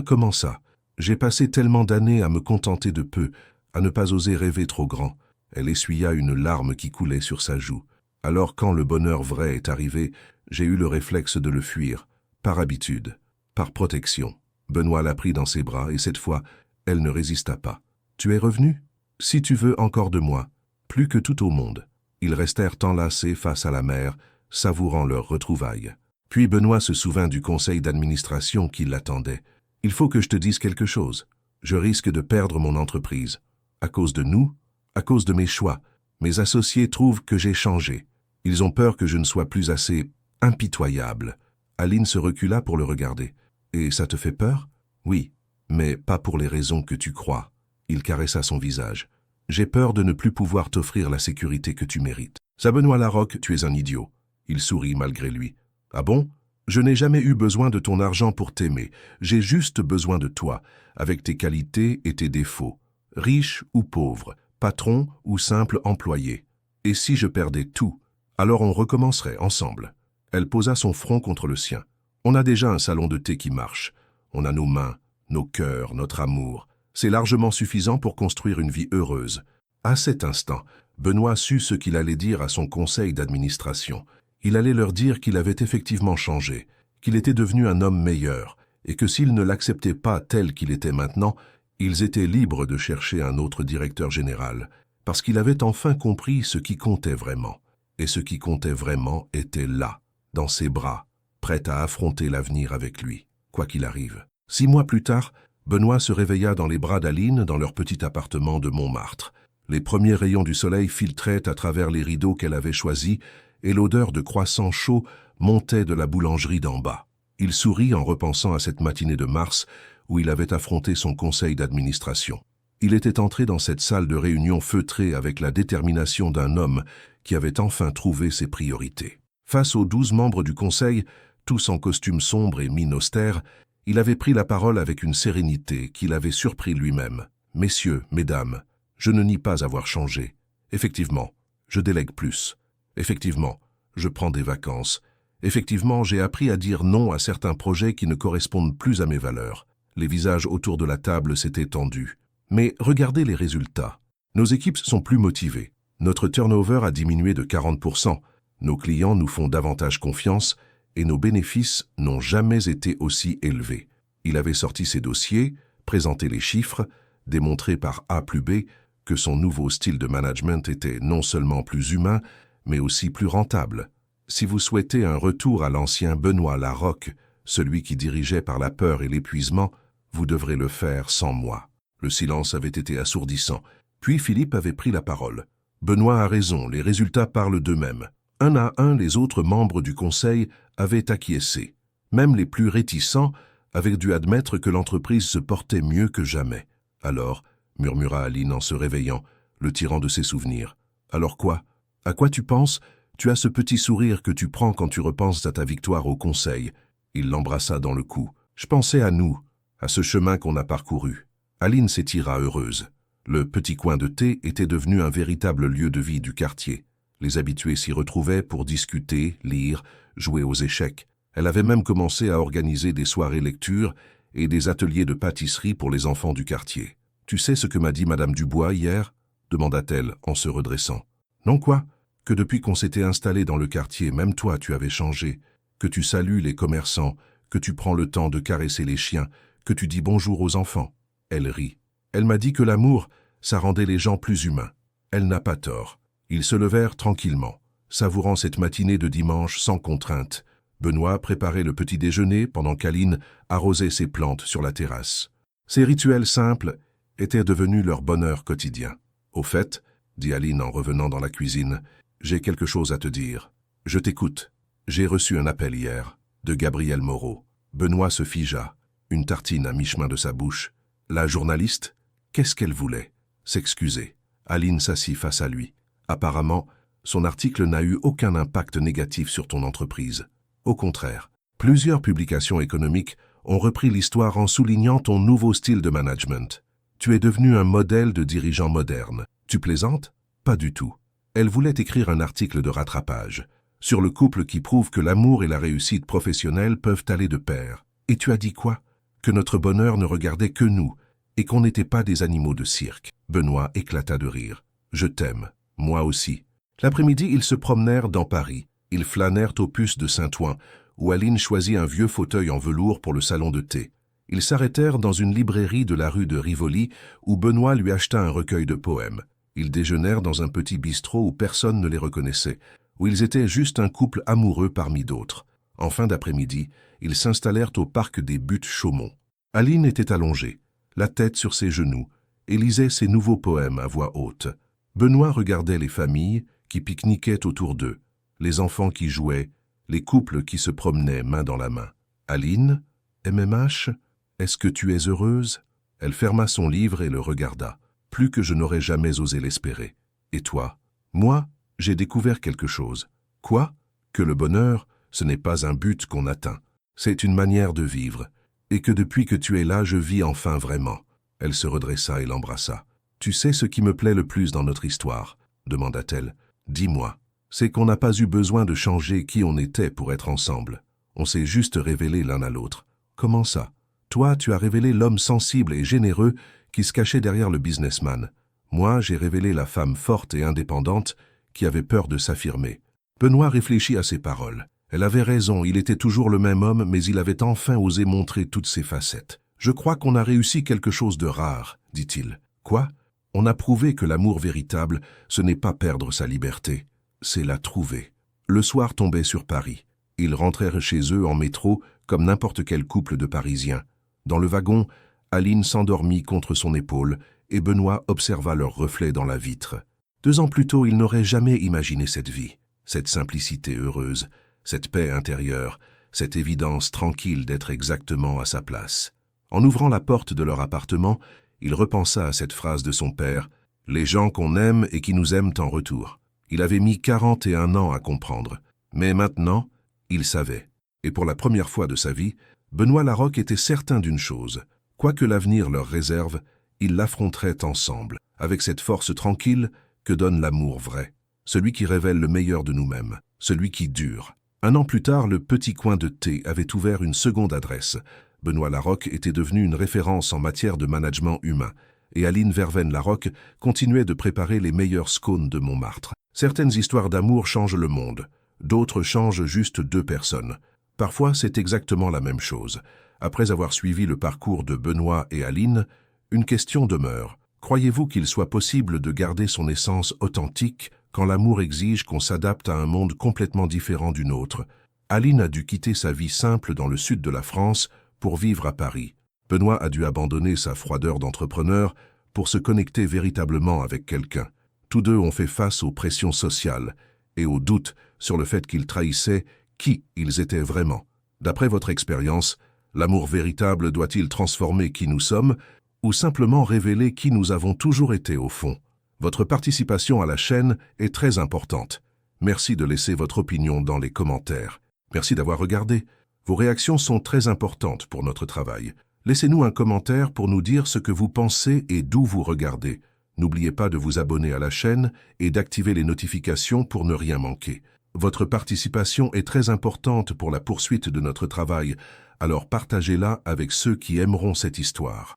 Comment ça? J'ai passé tellement d'années à me contenter de peu, à ne pas oser rêver trop grand. Elle essuya une larme qui coulait sur sa joue. Alors quand le bonheur vrai est arrivé, j'ai eu le réflexe de le fuir, par habitude, par protection. Benoît la prit dans ses bras et cette fois, elle ne résista pas. « Tu es revenu? Si tu veux encore de moi, plus que tout au monde. » Ils restèrent enlacés face à la mer, savourant leur retrouvaille. Puis Benoît se souvint du conseil d'administration qui l'attendait. « Il faut que je te dise quelque chose. Je risque de perdre mon entreprise. À cause de nous, à cause de mes choix. Mes associés trouvent que j'ai changé. Ils ont peur que je ne sois plus assez impitoyable. » Aline se recula pour le regarder. « Et ça te fait peur? »« Oui, mais pas pour les raisons que tu crois. » Il caressa son visage. « J'ai peur de ne plus pouvoir t'offrir la sécurité que tu mérites. »« Ça, Benoît Larocque, tu es un idiot. » Il sourit malgré lui. « Ah bon? Je n'ai jamais eu besoin de ton argent pour t'aimer. J'ai juste besoin de toi, avec tes qualités et tes défauts. Riche ou pauvre, patron ou simple employé. Et si je perdais tout, alors on recommencerait ensemble. » Elle posa son front contre le sien. « On a déjà un salon de thé qui marche. On a nos mains, nos cœurs, notre amour. C'est largement suffisant pour construire une vie heureuse. » À cet instant, Benoît sut ce qu'il allait dire à son conseil d'administration. Il allait leur dire qu'il avait effectivement changé, qu'il était devenu un homme meilleur, et que s'ils ne l'acceptaient pas tel qu'il était maintenant, ils étaient libres de chercher un autre directeur général, parce qu'il avait enfin compris ce qui comptait vraiment. Et ce qui comptait vraiment était là, dans ses bras, prêt à affronter l'avenir avec lui, quoi qu'il arrive. 6 mois plus tard, Benoît se réveilla dans les bras d'Aline dans leur petit appartement de Montmartre. Les premiers rayons du soleil filtraient à travers les rideaux qu'elle avait choisis et l'odeur de croissants chauds montait de la boulangerie d'en bas. Il sourit en repensant à cette matinée de mars où il avait affronté son conseil d'administration. Il était entré dans cette salle de réunion feutrée avec la détermination d'un homme qui avait enfin trouvé ses priorités. Face aux 12 membres du conseil, tous en costume sombre et mine austère, il avait pris la parole avec une sérénité qui l'avait surpris lui-même. « Messieurs, mesdames, je ne nie pas avoir changé. Effectivement, je délègue plus. Effectivement, je prends des vacances. Effectivement, j'ai appris à dire non à certains projets qui ne correspondent plus à mes valeurs. » Les visages autour de la table s'étaient tendus. Mais regardez les résultats. Nos équipes sont plus motivées. Notre turnover a diminué de 40%. Nos clients nous font davantage confiance et nos bénéfices n'ont jamais été aussi élevés. Il avait sorti ses dossiers, présenté les chiffres, démontré par A plus B que son nouveau style de management était non seulement plus humain, mais aussi plus rentable. Si vous souhaitez un retour à l'ancien Benoît Larocque, celui qui dirigeait par la peur et l'épuisement, vous devrez le faire sans moi. Le silence avait été assourdissant. Puis Philippe avait pris la parole. Benoît a raison, les résultats parlent d'eux-mêmes. Un à un, les autres membres du conseil avaient acquiescé. Même les plus réticents avaient dû admettre que l'entreprise se portait mieux que jamais. « Alors » murmura Aline en se réveillant, le tirant de ses souvenirs. « Alors quoi? À quoi tu penses? Tu as ce petit sourire que tu prends quand tu repenses à ta victoire au conseil. » Il l'embrassa dans le cou. « Je pensais à nous, à ce chemin qu'on a parcouru. » Aline s'étira heureuse. Le petit coin de thé était devenu un véritable lieu de vie du quartier. Les habitués s'y retrouvaient pour discuter, lire, jouer aux échecs. Elle avait même commencé à organiser des soirées lecture et des ateliers de pâtisserie pour les enfants du quartier. « Tu sais ce que m'a dit Madame Dubois hier ?» demanda-t-elle en se redressant. Non quoi? Que depuis qu'on s'était installé dans le quartier, même toi tu avais changé, que tu salues les commerçants, que tu prends le temps de caresser les chiens, que tu dis bonjour aux enfants. Elle rit. Elle m'a dit que l'amour, ça rendait les gens plus humains. Elle n'a pas tort. Ils se levèrent tranquillement, savourant cette matinée de dimanche sans contrainte. Benoît préparait le petit déjeuner pendant qu'Aline arrosait ses plantes sur la terrasse. Ces rituels simples étaient devenus leur bonheur quotidien. Au fait, dit Aline en revenant dans la cuisine, j'ai quelque chose à te dire. Je t'écoute. J'ai reçu un appel hier, de Gabrielle Moreau. Benoît se figea, une tartine à mi-chemin de sa bouche. La journaliste, qu'est-ce qu'elle voulait? S'excuser. Aline s'assit face à lui. Apparemment, son article n'a eu aucun impact négatif sur ton entreprise. Au contraire, plusieurs publications économiques ont repris l'histoire en soulignant ton nouveau style de management. Tu es devenu un modèle de dirigeant moderne. Tu plaisantes? Pas du tout. Elle voulait écrire un article de rattrapage sur le couple qui prouve que l'amour et la réussite professionnelle peuvent aller de pair. Et tu as dit quoi? Que notre bonheur ne regardait que nous et qu'on n'était pas des animaux de cirque. Benoît éclata de rire. Je t'aime, moi aussi. L'après-midi, ils se promenèrent dans Paris. Ils flânèrent au Puce de Saint-Ouen, où Aline choisit un vieux fauteuil en velours pour le salon de thé. Ils s'arrêtèrent dans une librairie de la rue de Rivoli, où Benoît lui acheta un recueil de poèmes. Ils déjeunèrent dans un petit bistrot où personne ne les reconnaissait, où ils étaient juste un couple amoureux parmi d'autres. En fin d'après-midi, ils s'installèrent au parc des Buttes Chaumont. Aline était allongée, la tête sur ses genoux, et lisait ses nouveaux poèmes à voix haute. Benoît regardait les familles qui pique-niquaient autour d'eux, les enfants qui jouaient, les couples qui se promenaient main dans la main. Aline, MMH, est-ce que tu es heureuse? Elle ferma son livre et le regarda. Plus que je n'aurais jamais osé l'espérer. Et toi? Moi, j'ai découvert quelque chose. Quoi? Que le bonheur, ce n'est pas un but qu'on atteint. C'est une manière de vivre. Et que depuis que tu es là, je vis enfin vraiment. Elle se redressa et l'embrassa. Tu sais ce qui me plaît le plus dans notre histoire? Demanda-t-elle. Dis-moi. C'est qu'on n'a pas eu besoin de changer qui on était pour être ensemble. On s'est juste révélé l'un à l'autre. Comment ça? Toi, tu as révélé l'homme sensible et généreux qui se cachait derrière le businessman. Moi, j'ai révélé la femme forte et indépendante qui avait peur de s'affirmer. Benoît réfléchit à ses paroles. Elle avait raison, il était toujours le même homme, mais il avait enfin osé montrer toutes ses facettes. Je crois qu'on a réussi quelque chose de rare, dit-il. Quoi? On a prouvé que l'amour véritable, ce n'est pas perdre sa liberté, c'est la trouver. Le soir tombait sur Paris. Ils rentrèrent chez eux en métro comme n'importe quel couple de Parisiens. Dans le wagon, Aline s'endormit contre son épaule et Benoît observa leur reflet dans la vitre. 2 ans plus tôt, il n'aurait jamais imaginé cette vie, cette simplicité heureuse, cette paix intérieure, cette évidence tranquille d'être exactement à sa place. En ouvrant la porte de leur appartement, il repensa à cette phrase de son père, « Les gens qu'on aime et qui nous aiment en retour ». Il avait mis 41 ans à comprendre, mais maintenant, il savait. Et pour la première fois de sa vie, Benoît Larocque était certain d'une chose. Quoi que l'avenir leur réserve, ils l'affronteraient ensemble, avec cette force tranquille que donne l'amour vrai, celui qui révèle le meilleur de nous-mêmes, celui qui dure. 1 an plus tard, le petit coin de thé avait ouvert une seconde adresse. Benoît Larocque était devenu une référence en matière de management humain, et Aline Verveine-Larocque continuait de préparer les meilleurs scones de Montmartre. Certaines histoires d'amour changent le monde, d'autres changent juste 2 personnes. Parfois, c'est exactement la même chose. Après avoir suivi le parcours de Benoît et Aline, une question demeure. Croyez-vous qu'il soit possible de garder son essence authentique quand l'amour exige qu'on s'adapte à un monde complètement différent du nôtre? Aline a dû quitter sa vie simple dans le sud de la France pour vivre à Paris. Benoît a dû abandonner sa froideur d'entrepreneur pour se connecter véritablement avec quelqu'un. Tous 2 ont fait face aux pressions sociales et aux doutes sur le fait qu'ils trahissaient qui ils étaient vraiment. D'après votre expérience, l'amour véritable doit-il transformer qui nous sommes ou simplement révéler qui nous avons toujours été au fond? Votre participation à la chaîne est très importante. Merci de laisser votre opinion dans les commentaires. Merci d'avoir regardé. Vos réactions sont très importantes pour notre travail. Laissez-nous un commentaire pour nous dire ce que vous pensez et d'où vous regardez. N'oubliez pas de vous abonner à la chaîne et d'activer les notifications pour ne rien manquer. Votre participation est très importante pour la poursuite de notre travail, alors partagez-la avec ceux qui aimeront cette histoire.